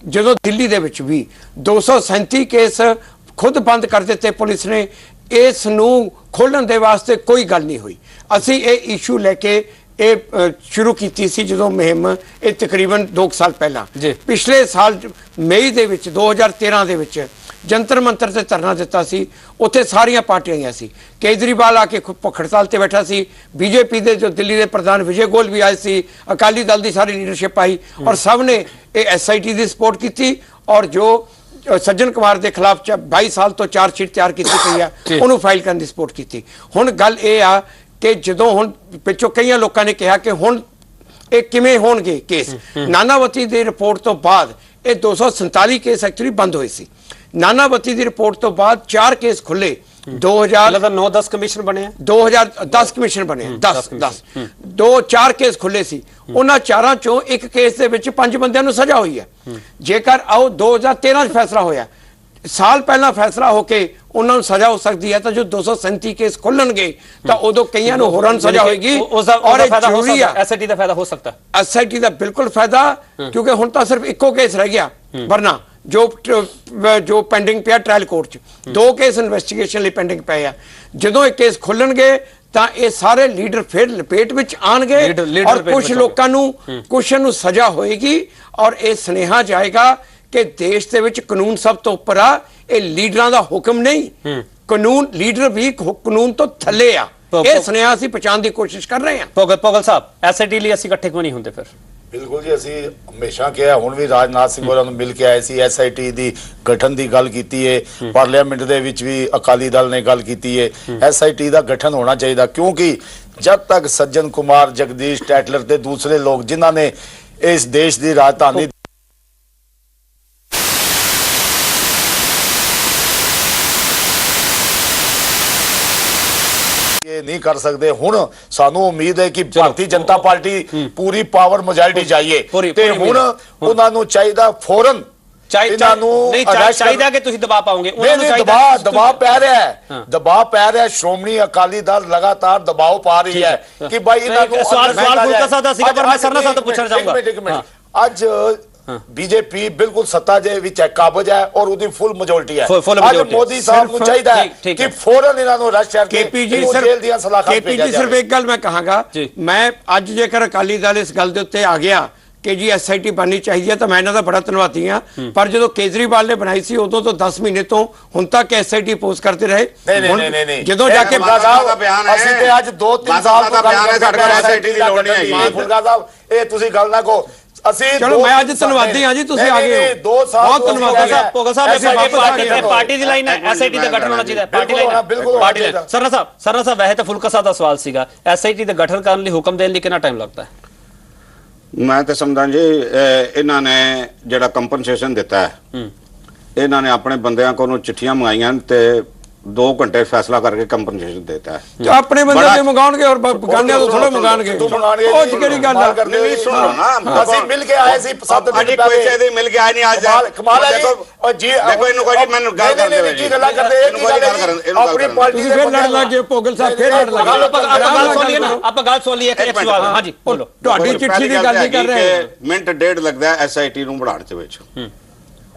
ਜਦੋਂ ਦਿੱਲੀ ਦੇ ਵਿੱਚ ਵੀ 237 ਕੇਸ ਖੁਦ ਬੰਦ ਕਰ ਦਿੱਤੇ ਪੁਲਿਸ ਨੇ, ਇਸ ਨੂੰ ਖੋਲਣ ਦੇ ਵਾਸਤੇ ਕੋਈ ਗੱਲ ਨਹੀਂ ਹੋਈ। ਅਸੀਂ ਇਹ ਇਸ਼ੂ ਲੈ ਕੇ ਇਹ ਸ਼ੁਰੂ ਕੀਤੀ ਸੀ ਜਦੋਂ ਮੁਹਿੰਮ, ਇਹ ਤਕਰੀਬਨ 2 ਸਾਲ ਪਹਿਲਾਂ, ਪਿਛਲੇ ਸਾਲ ਮਈ ਦੇ ਵਿੱਚ 2013 ਦੇ ਵਿੱਚ ਜੰਤਰ ਮੰਤਰ ਤੇ ਧਰਨਾ ਦਿੱਤਾ ਸੀ। ਉੱਥੇ ਸਾਰੀਆਂ ਪਾਰਟੀਆਂ ਆਈਆਂ ਸੀ। ਕੇਜਰੀਵਾਲ ਆ ਕੇ ਭੁੱਖ ਹੜਤਾਲ ਤੇ ਬੈਠਾ ਸੀ, BJP ਦੇ ਜੋ ਦਿੱਲੀ ਦੇ ਪ੍ਰਧਾਨ ਵਿਜੇ ਗੋਇਲ ਵੀ ਆਏ ਸੀ, ਅਕਾਲੀ ਦਲ ਦੀ ਸਾਰੀ ਲੀਡਰਸ਼ਿਪ ਆਈ ਔਰ ਸਭ ਨੇ ਇਹ SIT ਦੀ ਸਪੋਰਟ ਕੀਤੀ। ਔਰ ਜੋ ਸੱਜਣ ਕੁਮਾਰ ਦੇ ਖਿਲਾਫ 22 ਸਾਲ ਤੋਂ ਚਾਰਜ ਸ਼ੀਟ ਤਿਆਰ ਕੀਤੀ ਪਈ ਆ, ਉਹਨੂੰ ਫਾਈਲ ਕਰਨ ਦੀ ਸਪੋਰਟ ਕੀਤੀ। ਹੁਣ ਗੱਲ ਇਹ ਆ ਕਿ ਜਦੋਂ ਹੁਣ ਪਿੱਛੋਂ ਕਈਆਂ ਲੋਕਾਂ ਨੇ ਕਿਹਾ ਕਿ ਹੁਣ ਇਹ ਕਿਵੇਂ ਹੋਣਗੇ ਕੇਸ। ਨਾਨਾਵਤੀ ਦੀ ਰਿਪੋਰਟ ਤੋਂ ਬਾਅਦ ਇਹ 247 ਕੇਸ ਐਕਚੁਅਲੀ ਬੰਦ ਹੋਏ ਸੀ। ਨਾਨਾਵਤੀ ਦੀ ਰਿਪੋਰਟ ਤੋਂ ਬਾਅਦ 4 ਕੇਸ ਖੁੱਲੇ। 9-10 ਕਮਿਸ਼ਨ ਬਣੇ, 2010 ਕਮਿਸ਼ਨ ਬਣੇ, 4 ਕੇਸ ਖੁੱਲੇ ਸੀ। ਉਹਨਾਂ 4 ਚੋਂ ਇੱਕ ਕੇਸ ਦੇ ਵਿੱਚ 5 ਬੰਦਿਆਂ ਨੂੰ ਸਜ਼ਾ ਹੋਈ ਹੈ। ਜੇਕਰ ਆਓ 2013 ਚ ਫੈਸਲਾ ਹੋਇਆ, ਸਾਲ ਪਹਿਲਾਂ ਫੈਸਲਾ ਹੋ ਕੇ ਉਹਨਾਂ ਨੂੰ ਸਜ਼ਾ ਹੋ ਸਕਦੀ ਹੈ, ਤਾਂ ਜੋ 237 ਕੇਸ ਖੁੱਲਣਗੇ ਤਾਂ ਉਦੋਂ ਕਈਆਂ ਨੂੰ ਹੋਰਾਂ ਨੂੰ ਸਜ਼ਾ ਹੋਏਗੀ। ਔਰ ਜ਼ਰੂਰੀ ਆ SIT ਦਾ ਫਾਇਦਾ ਹੋ ਸਕਦਾ ਹੈ। SIT ਦਾ ਬਿਲਕੁਲ ਫਾਇਦਾ, ਕਿਉਂਕਿ ਹੁਣ ਤਾਂ ਸਿਰਫ ਇੱਕੋ ਕੇਸ ਰਹਿ ਗਿਆ, ਵਰਨਾ ਜੋ ਪੈਂਡਿੰਗ ਪਿਆ ਟ੍ਰਾਇਲ ਕੋਰਟ 'ਚ 2 ਕੇਸ ਇਨਵੈਸਟੀਗੇਸ਼ਨ ਲਈ ਪੈਂਡਿੰਗ ਪਏ ਆ। ਜਦੋਂ ਇਹ ਕੇਸ ਖੁੱਲਣਗੇ ਤਾਂ ਇਹ ਸਾਰੇ ਲੀਡਰ ਫਿਰ ਲਪੇਟ ਵਿੱਚ ਆਣਗੇ ਔਰ ਕੁਝ ਲੋਕਾਂ ਨੂੰ ਸਜ਼ਾ ਹੋਏਗੀ ਔਰ ਇਹ ਸੁਨੇਹਾ ਜਾਏਗਾ ਕਿ ਦੇਸ਼ ਦੇ ਵਿੱਚ ਕਾਨੂੰਨ ਸਭ ਤੋਂ ਉੱਪਰ ਆ। ਇਹ ਲੀਡਰਾਂ ਦਾ ਹੁਕਮ ਨਹੀਂ, ਕਾਨੂੰਨ, ਲੀਡਰ ਵੀ ਕਾਨੂੰਨ ਤੋਂ ਥੱਲੇ ਆ। ਇਹ ਸੁਨੇਹਾ ਅਸੀਂ ਪਛਾਣ ਦੀ ਕੋਸ਼ਿਸ਼ ਕਰ ਰਹੇ ਹਾਂ। ਪੋਗਲ ਸਾਹਿਬ, SIT ਲਈ ਅਸੀਂ ਇਕੱਠੇ ਕਿਉਂ ਨਹੀਂ ਹੁੰਦੇ ਫਿਰ? ਬਿਲਕੁਲ ਜੀ, ਅਸੀਂ ਹਮੇਸ਼ਾ ਕਿਹਾ, ਹੁਣ ਵੀ ਰਾਜਨਾਥ ਸਿੰਘ ਹੋਰਾਂ ਨੂੰ ਮਿਲ ਕੇ ਆਏ ਸੀ, SIT ਦੀ ਗਠਨ ਦੀ ਗੱਲ ਕੀਤੀ ਹੈ। ਪਾਰਲੀਮੈਂਟ ਦੇ ਵਿੱਚ ਵੀ ਅਕਾਲੀ ਦਲ ਨੇ ਗੱਲ ਕੀਤੀ ਹੈ, SIT ਦਾ ਗਠਨ ਹੋਣਾ ਚਾਹੀਦਾ, ਕਿਉਂਕਿ ਜਦ ਤੱਕ ਸੱਜਣ ਕੁਮਾਰ, ਜਗਦੀਸ਼ ਟੈਟਲਰ ਤੇ ਦੂਸਰੇ ਲੋਕ ਜਿਨ੍ਹਾਂ ਨੇ ਇਸ ਦੇਸ਼ ਦੀ ਰਾਜਧਾਨੀ नहीं कर सकते। हुण सानू उम्मीद है कि भारतीय जनता पार्टी पूरी पावर मेजॉरिटी चाहिए ते हुण उन्हां नूं चाहीदा फौरन ਚਾਹੀਦਾ ਕਿ ਤੁਸੀਂ ਦਬਾਅ ਪਾਓਗੇ, ਦਬਾਅ ਪੈ ਰਿਹਾ ਹੈ। ਸ਼੍ਰੋਮਣੀ ਅਕਾਲੀ ਦਲ ਲਗਾਤਾਰ ਦਬਾਅ ਪਾ ਰਹੀ ਹੈ ਕਿ ਭਾਈ ਇਹਨਾਂ ਨੂੰ ਸਵਾਲ ਫੁਲਕਾ ਸਾਹਿਬ ਦਾ ਸੀਗਾ, ਪਰ ਮੈਂ ਸਰਨਾ ਸਾਹਿਬ ਤੋਂ ਪੁੱਛਣਾ ਚਾਹੂੰਗਾ। ਅੱਜ ਬੀਜੇਪੀ ਬਿਲਕੁਲ ਸੱਤਾ ਦੇ ਵਿੱਚ ਹੈ, ਕਾਬਜ ਹੈ ਔਰ ਉਹਦੀ ਫੁੱਲ ਮੈਜੋਰਟੀ ਹੈ। full ਅੱਜ majority ਮੋਦੀ ਸਾਹਿਬ ਨੂੰ ਚਾਹੀਦਾ ਹੈ ਠੀਕ ਕਿ ਹੈ। ਫੌਰਨ ਇਹਨਾਂ ਨੂੰ ਰਸ਼ ਕਰਕੇ केपी जी ਇਹਨੂੰ सर ਜੇਲ੍ਹ ਦੀਆਂ ਸਲਾਖਾਂ केपी ਭੇਜਿਆ जी सिर्फ ਜਾਵੇ। एक गल मैं कहांगा, जी। मैं अज जेकर अकाली दल इस गल दे उत्ते आ गया कि जी SIT बननी चाहिए तो मैं इन्हां दा बड़ा धन्नवादी हाँ, पर जो केजरीवाल ने बनाई सी उदों तो 10 महीने तो हुण तक SIT पोस्ट करते रहे। नहीं ਜਦੋਂ ਜਾ ਕੇ फुलका साहब का बयान है, ਅਸੀਂ ਤੇ ਅੱਜ 2-3 ਸਾਲ का बयान है, ਸਾਡੇ ਕੋਲ SIT ਦੀ ਲੋੜ ਨਹੀਂ ਹੈਗੀ। ਫੁਲਕਾ ਸਾਹਿਬ ਇਹ ਤੁਸੀਂ ਗੱਲ ਨਾ ਕਹੋ। ਅਸੀਂ ਚਲੋ ਮੈਂ ਅੱਜ ਧੰਨਵਾਦੀ ਹਾਂ ਜੀ, ਤੁਸੀਂ ਆ ਗਏ ਹੋ। 2 ਸਾਲ ਬਹੁਤ ਧੰਨਵਾਦ ਹੈ। ਭੋਗਲ ਸਾਹਿਬ SIT ਪਾਰਟੀ ਦੀ ਲਾਈਨ ਹੈ, SIT ਦਾ ਗਠਨ ਹੋਣਾ ਚਾਹੀਦਾ, ਪਾਰਟੀ ਲਾਈਨ, ਬਿਲਕੁਲ ਪਾਰਟੀ ਲਾਈਨ। ਸਰਨਾ ਸਾਹਿਬ ਵੈਸੇ ਤਾਂ ਫੁਲਕਾ ਸਾਹਿਬ ਦਾ ਸਵਾਲ ਸੀਗਾ, SIT ਦਾ ਗਠਨ ਕਰਨ ਲਈ ਹੁਕਮ ਦੇਣ ਲਈ ਕਿੰਨਾ ਟਾਈਮ ਲੱਗਦਾ ਹੈ? ਮੈਂ ਤਾਂ ਸਮਝਾਂ ਜੀ ਇਹਨਾਂ ਨੇ ਜਿਹੜਾ ਕੰਪਨਸੇਸ਼ਨ ਦਿੱਤਾ ਹੈ, ਇਹਨਾਂ ਨੇ ਆਪਣੇ ਬੰਦਿਆਂ ਕੋਲੋਂ ਚਿੱਠੀਆਂ ਮੰਗਾਈਆਂ ਤੇ 2 ਘੰਟੇ ਫੈਸਲਾ ਕਰਕੇ ਕੰਪਨਸੇਸ਼ਨ ਦਿੱਤਾ ਹੈ। ਜੋ ਆਪਣੇ ਬੰਦੇ ਤੇ ਮੰਗਾਉਣਗੇ ਔਰ ਬਗਾਨਿਆਂ ਤੋਂ ਥੋੜਾ ਮੰਗਾਣਗੇ, ਉਹ ਚ ਕਿਹੜੀ ਗੱਲ ਆ? ਨਹੀਂ ਸੁਣੋ ਨਾ, ਅਸੀਂ ਮਿਲ ਕੇ ਆਏ ਸੀ 7 ਅੱਜ ਦਿਨ ਕੋਈ ਦੇ ਮਿਲ ਕੇ ਆਏ ਨਹੀਂ ਅੱਜ। ਕਮਾਲ ਹੈ ਜੀ। ਦੇਖੋ ਇਹਨੂੰ ਕੋਈ ਮੈਨੂੰ ਗੱਲ ਕਰਦੇ ਹੋਏ ਕੀ ਗੱਲਾਂ ਕਰਦੇ ਇਹ ਕੀ ਗੱਲ ਆਪਣੀ ਪਾਰਟੀ ਤੁਸੀਂ ਫਿਰ ਲੜ ਲੱਗੇ ਭੋਗਲ ਸਾਹਿਬ, ਫਿਰ ਲੜ ਲੱਗੇ। ਆਪਾਂ ਗੱਲ ਸੁਣ ਲਈਏ ਇੱਕ ਸਵਾਲ। ਹਾਂਜੀ ਬੋਲੋ। ਤੁਹਾਡੀ ਚਿੱਠੀ ਦੀ ਗੱਲ ਨਹੀਂ ਕਰ ਰਹੇ। ਮਿੰਟ ਡੇਢ ਲੱਗਦਾ ਹੈ SIT ਨੂੰ ਬਣਾਉਣ ਦੇ ਵਿੱਚ,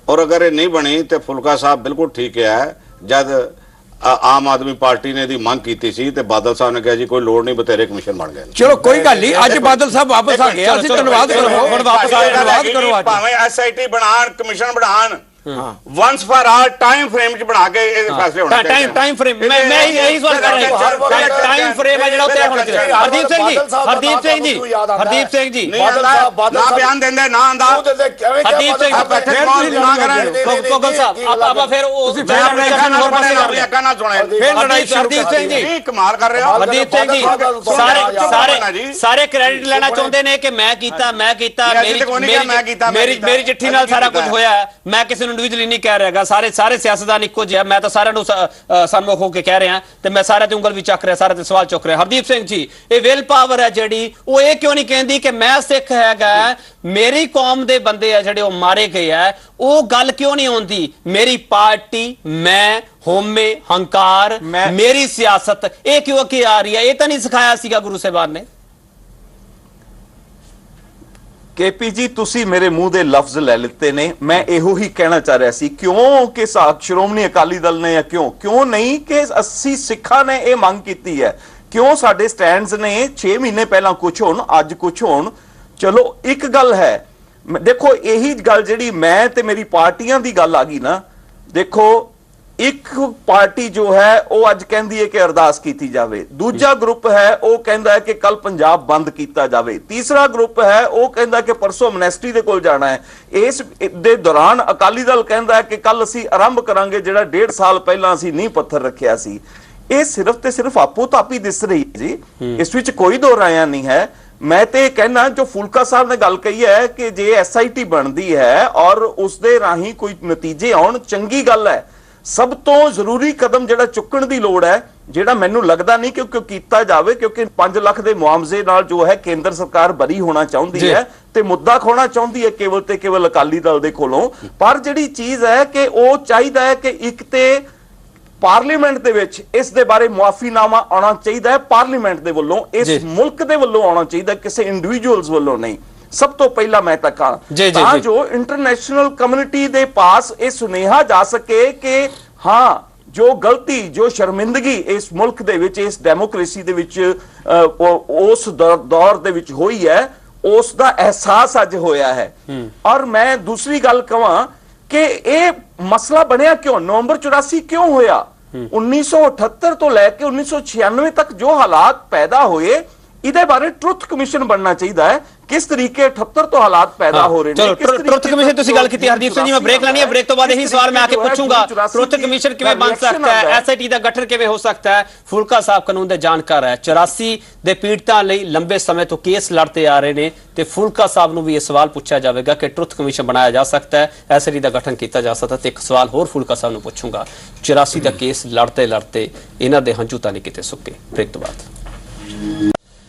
ਔਰ ਅਗਰ ਇਹ ਨਹੀਂ ਬਣੀ ਤੇ ਫੁਲਕਾ ਸਾਹਿਬ ਬਿਲਕੁਲ ਠੀਕ ਹੈ। ਜਦ ਆਮ ਆਦਮੀ ਪਾਰਟੀ ਨੇ ਦੀ ਮੰਗ ਕੀਤੀ ਸੀ ਤੇ ਬਾਦਲ ਸਾਹਿਬ ਨੇ ਕਿਹਾ ਜੀ ਕੋਈ ਲੋੜ ਨਹੀਂ, ਬਥੇਰੇ ਕਮਿਸ਼ਨ ਬਣ ਗਏ। ਚਲੋ ਕੋਈ ਗੱਲ ਨਹੀਂ, ਅੱਜ ਬਾਦਲ ਸਾਹਿਬ ਵਾਪਸ ਆ ਗਏ, ਅਸੀਂ ਧੰਨਵਾਦ ਕਰੋ। ਹੁਣ ਵਾਪਸ ਆ ਧੰਨਵਾਦ ਕਰੋ ਅੱਜ। ਭਾਵੇਂ SIT ਬਣਾਉਣ, ਕਮਿਸ਼ਨ ਬਣਾਉਣ, ones for all time frame ਚ ਬਣਾ ਕੇ ਇਹ ਫੈਸਲੇ ਹੋਣੇ ਚਾਹੀਦੇ। ਟਾਈਮ ਫਰੇਮ ਮੈਂ ਇਹੀ ਸਵਾਲ ਕਰ ਰਿਹਾ, ਟਾਈਮ ਫਰੇਮ ਹੈ ਜਿਹੜਾ ਉੱਤੇ ਹੋਣਾ ਚਾਹੀਦਾ। ਹਰਦੀਪ ਸਿੰਘ ਜੀ ਨਾ ਬਿਆਨ ਦਿੰਦੇ ਨਾ ਆਂਦਾ ਹਰਦੀਪ ਸਿੰਘ ਬੈਠੇ ਨਾ ਕਰਨ ਭੋਗਲ ਸਾਹਿਬ ਆਪਾਂ ਫਿਰ ਉਹ ਮੈਂ ਆਪਣੇ ਅੱਗਾ ਨਾ ਸੁਣੇ ਫਿਰ ਲੜਾਈ। ਹਰਦੀਪ ਸਿੰਘ ਜੀ ਕੀ ਕਮਾਲ ਕਰ ਰਹੇ ਹੋ? ਹਰਦੀਪ ਸਿੰਘ ਜੀ ਸਾਰੇ ਕ੍ਰੈਡਿਟ ਲੈਣਾ ਚਾਹੁੰਦੇ ਨੇ ਕਿ ਮੈਂ ਕੀਤਾ ਮੇਰੀ ਚਿੱਠੀ ਨਾਲ ਸਾਰਾ ਕੁਝ ਹੋਇਆ। ਮੈਂ ਕਿਸੇ ਇੰਡੀਵਿਜੂਅਲੀ ਨਹੀਂ ਕਹਿ ਰਿਹਾਗਾ, ਸਾਰੇ ਸਿਆਸਤਦਾਨ ਇੱਕੋ ਜਿਹੇ। ਮੈਂ ਤਾਂ ਸਾਰਿਆਂ ਨੂੰ ਸਨਮੁਖ ਹੋ ਕੇ ਕਹਿ ਰਿਹਾ ਤੇ ਮੈਂ ਸਾਰਿਆਂ ਤੇ ਉਂਗਲ ਵੀ ਚੱਕ ਰਿਹਾ, ਸਾਰੇ ਤੇ ਸਵਾਲ ਚੁੱਕ ਰਿਹਾ। ਹਰਦੀਪ ਸਿੰਘ ਜੀ, ਇਹ ਵਿਲ ਪਾਵਰ ਹੈ ਜਿਹੜੀ, ਉਹ ਇਹ ਕਿਉਂ ਨਹੀਂ ਕਹਿੰਦੀ ਕਿ ਮੈਂ ਸਿੱਖ ਹੈਗਾ, ਮੇਰੀ ਕੌਮ ਦੇ ਬੰਦੇ ਆ ਜਿਹੜੇ ਉਹ ਮਾਰੇ ਗਏ ਆ? ਉਹ ਗੱਲ ਕਿਉਂ ਨਹੀਂ ਆਉਂਦੀ? ਮੇਰੀ ਪਾਰਟੀ, ਮੈਂ, ਹੋਮੇ, ਹੰਕਾਰ, ਮੇਰੀ ਸਿਆਸਤ, ਇਹ ਕਿਉਂ ਅੱਗੇ ਆ ਰਹੀ ਹੈ? ਇਹ ਤਾਂ ਨਹੀਂ ਸਿਖਾਇਆ ਸੀਗਾ ਗੁਰੂ ਸਾਹਿਬਾਨ ਨੇ? KP ਜੀ ਤੁਸੀਂ ਮੇਰੇ ਮੂੰਹ ਦੇ ਲਫ਼ਜ਼ ਲੈ ਲਿੱਤੇ ਨੇ। ਮੈਂ ਇਹੋ ਹੀ ਕਹਿਣਾ ਚਾਹ ਰਿਹਾ ਸੀ, ਕਿਉਂ ਕਿ ਸ਼੍ਰੋਮਣੀ ਅਕਾਲੀ ਦਲ ਨੇ ਜਾਂ ਕਿਉਂ ਨਹੀਂ ਕਿ ਅਸੀਂ ਸਿੱਖਾਂ ਨੇ ਇਹ ਮੰਗ ਕੀਤੀ ਹੈ, ਕਿਉਂ ਸਾਡੇ ਸਟੈਂਡਸ ਨੇ 6 ਮਹੀਨੇ ਪਹਿਲਾਂ ਕੁਝ ਹੋਣ, ਅੱਜ ਕੁਝ ਹੋਣ। ਚਲੋ ਇੱਕ ਗੱਲ ਹੈ, ਦੇਖੋ ਇਹੀ ਗੱਲ ਜਿਹੜੀ ਮੈਂ ਤੇ ਮੇਰੀ ਪਾਰਟੀਆਂ ਦੀ ਗੱਲ ਆ ਗਈ ਨਾ, ਦੇਖੋ ਇੱਕ ਪਾਰਟੀ ਜੋ ਹੈ ਉਹ ਅੱਜ ਕਹਿੰਦੀ ਹੈ ਕਿ ਅਰਦਾਸ ਕੀਤੀ ਜਾਵੇ, ਦੂਜਾ ਗਰੁੱਪ ਹੈ ਉਹ ਕਹਿੰਦਾ ਹੈ ਕਿ ਕੱਲ ਪੰਜਾਬ ਬੰਦ ਕੀਤਾ ਜਾਵੇ, ਤੀਸਰਾ ਗਰੁੱਪ ਹੈ ਉਹ ਕਹਿੰਦਾ ਕਿ ਪਰਸੋਂ ਐਮਨੈਸਟੀ ਦੇ ਕੋਲ ਜਾਣਾ ਹੈ। ਇਸ ਦੇ ਦੌਰਾਨ ਅਕਾਲੀ ਦਲ ਕਹਿੰਦਾ ਹੈ ਕਿ ਕੱਲ ਅਸੀਂ ਆਰੰਭ ਕਰਾਂਗੇ ਜਿਹੜਾ 1.5 ਸਾਲ ਪਹਿਲਾਂ ਅਸੀਂ ਨੀਂਹ ਪੱਥਰ ਰੱਖਿਆ ਸੀ। ਇਹ ਸਿਰਫ ਤੇ ਸਿਰਫ ਆਪੋ ਤਾਪੀ ਦਿਸ ਰਹੀ ਹੈ ਜੀ, ਇਸ ਵਿੱਚ ਕੋਈ ਦੋ ਰਾਇਆਂ ਨਹੀਂ ਹੈ। ਮੈਂ ਤੇ ਕਹਿਣਾ ਜੋ ਫੁਲਕਾ ਸਾਹਿਬ ਨੇ ਗੱਲ ਕਹੀ ਹੈ ਕਿ ਜੇ SIT ਬਣਦੀ ਹੈ ਔਰ ਉਸ ਦੇ ਰਾਹੀਂ ਕੋਈ ਨਤੀਜੇ ਆਉਣ, ਚੰਗੀ ਗੱਲ ਹੈ। ਸਭ ਤੋਂ ਜ਼ਰੂਰੀ ਕਦਮ ਜਿਹੜਾ ਚੁੱਕਣ ਦੀ ਲੋੜ ਹੈ, ਜਿਹੜਾ ਮੈਨੂੰ ਲੱਗਦਾ ਨਹੀਂ ਕਿ ਕੀਤਾ ਜਾਵੇ, ਕਿਉਂਕਿ 5 ਲੱਖ ਦੇ ਮੁਆਵਜ਼ੇ ਨਾਲ ਜੋ ਹੈ ਕੇਂਦਰ ਸਰਕਾਰ ਬਰੀ ਹੋਣਾ ਚਾਹੁੰਦੀ ਹੈ ਤੇ ਮੁੱਦਾ ਖੋਣਾ ਚਾਹੁੰਦੀ ਹੈ ਕੇਵਲ ਤੇ ਕੇਵਲ ਅਕਾਲੀ ਦਲ ਦੇ ਕੋਲੋਂ। ਪਰ ਜਿਹੜੀ ਚੀਜ਼ ਹੈ ਕਿ ਉਹ ਚਾਹੀਦਾ ਹੈ ਕਿ ਇੱਕ ਤੇ ਪਾਰਲੀਮੈਂਟ ਦੇ ਵਿੱਚ ਇਸ ਦੇ ਬਾਰੇ ਮੁਆਫੀਨਾਮਾ ਆਉਣਾ ਚਾਹੀਦਾ ਹੈ, ਪਾਰਲੀਮੈਂਟ ਦੇ ਵੱਲੋਂ, ਇਸ ਮੁਲਕ ਦੇ ਵੱਲੋਂ ਆਉਣਾ ਚਾਹੀਦਾ, ਕਿਸੇ ਇੰਡੀਵਿਜੂਅਲਸ ਵੱਲੋਂ ਨਹੀਂ। ਸਭ ਤੋਂ ਪਹਿਲਾਂ ਮੈਂ ਤਾਂ ਕਹਾਂ ਤਾਂ ਜੋ ਇੰਟਰਨੈਸ਼ਨਲ ਕਮਿਊਨਿਟੀ ਦੇ ਪਾਸ ਇਹ ਸੁਨੇਹਾ ਜਾ ਸਕੇ ਕਿ ਹਾਂ ਜੋ ਗਲਤੀ, ਜੋ ਸ਼ਰਮਿੰਦਗੀ ਇਸ ਮੁਲਕ ਦੇ ਵਿੱਚ, ਇਸ ਡੈਮੋਕ੍ਰੇਸੀ ਦੇ ਵਿੱਚ ਉਸ ਦੌਰ ਦੇ ਵਿੱਚ ਹੋਈ ਹੈ, ਉਸ ਦਾ ਅਹਿਸਾਸ ਅੱਜ ਹੋਇਆ ਹੈ। ਔਰ ਮੈਂ ਦੂਸਰੀ ਗੱਲ ਕਹਾਂ ਕਿ ਇਹ ਮਸਲਾ ਬਣਿਆ ਕਿਉਂ, ਨਵੰਬਰ 84 ਕਿਉਂ ਹੋਇਆ, 1978 ਤੋਂ ਲੈ ਕੇ 1996 ਤੱਕ ਜੋ ਹਾਲਾਤ ਪੈਦਾ ਹੋਏ, ਇਹਦੇ ਬਾਰੇ ਟਰੁੱਥ ਕਮਿਸ਼ਨ ਬਣਨਾ ਚਾਹੀਦਾ ਹੈ। ਕਿਸ ਤਰੀਕੇ 78 ਤੋਂ ਹਾਲਾਤ ਪੈਦਾ ਹੋ ਰਹੇ ਨੇ। ਚਲੋ ਟਰੁੱਥ ਕਮਿਸ਼ਨ ਤੁਸੀਂ ਗੱਲ ਕੀਤੀ ਹਰਦੀਪ ਸਿੰਘ ਜੀ, ਮੈਂ ਬ੍ਰੇਕ ਲੈਣੀ ਹੈ, ਬ੍ਰੇਕ ਤੋਂ ਬਾਅਦ ਇਹੀ ਸਵਾਲ ਮੈਂ ਆ ਕੇ ਪੁੱਛੂੰਗਾ, ਟਰੁੱਥ ਕਮਿਸ਼ਨ ਕਿਵੇਂ ਬਣ ਸਕਦਾ ਹੈ, SIT ਦਾ ਗਠਨ ਕਿਵੇਂ ਹੋ ਸਕਦਾ ਹੈ? ਫੁਲਕਾ ਸਾਹਿਬ ਕਾਨੂੰਨ ਦੇ ਜਾਣਕਾਰ ਹੈ, 84 ਦੇ ਪੀੜਤਾਂ ਲਈ ਲੰਬੇ ਸਮੇਂ ਤੋਂ ਕੇਸ ਲੜਦੇ ਆ ਰਹੇ ਨੇ ਤੇ ਫੁਲਕਾ ਸਾਹਿਬ ਨੂੰ ਵੀ ਇਹ ਸਵਾਲ ਪੁੱਛਿਆ ਜਾਵੇਗਾ ਕਿ ਟਰੁੱਥ ਕਮਿਸ਼ਨ ਬਣਾਇਆ ਜਾ ਸਕਦਾ ਹੈ, SIT ਦਾ ਗਠਨ ਕੀਤਾ ਜਾ ਸਕਦਾ। ਤੇ ਇੱਕ ਸਵਾਲ ਹੋਰ ਫੁਲਕਾ ਸਾਹਿਬ ਨੂੰ ਪੁੱਛੂੰਗਾ, 84 ਦਾ ਕੇਸ ਲੜਦੇ ਇਹਨਾਂ ਦੇ ਹੰਝੂ ਤਾਂ ਨਹੀਂ ਕਿਤੇ ਸੁੱਕੇ? ਬ੍ਰੇਕ ਤੋਂ ਬਾਅਦ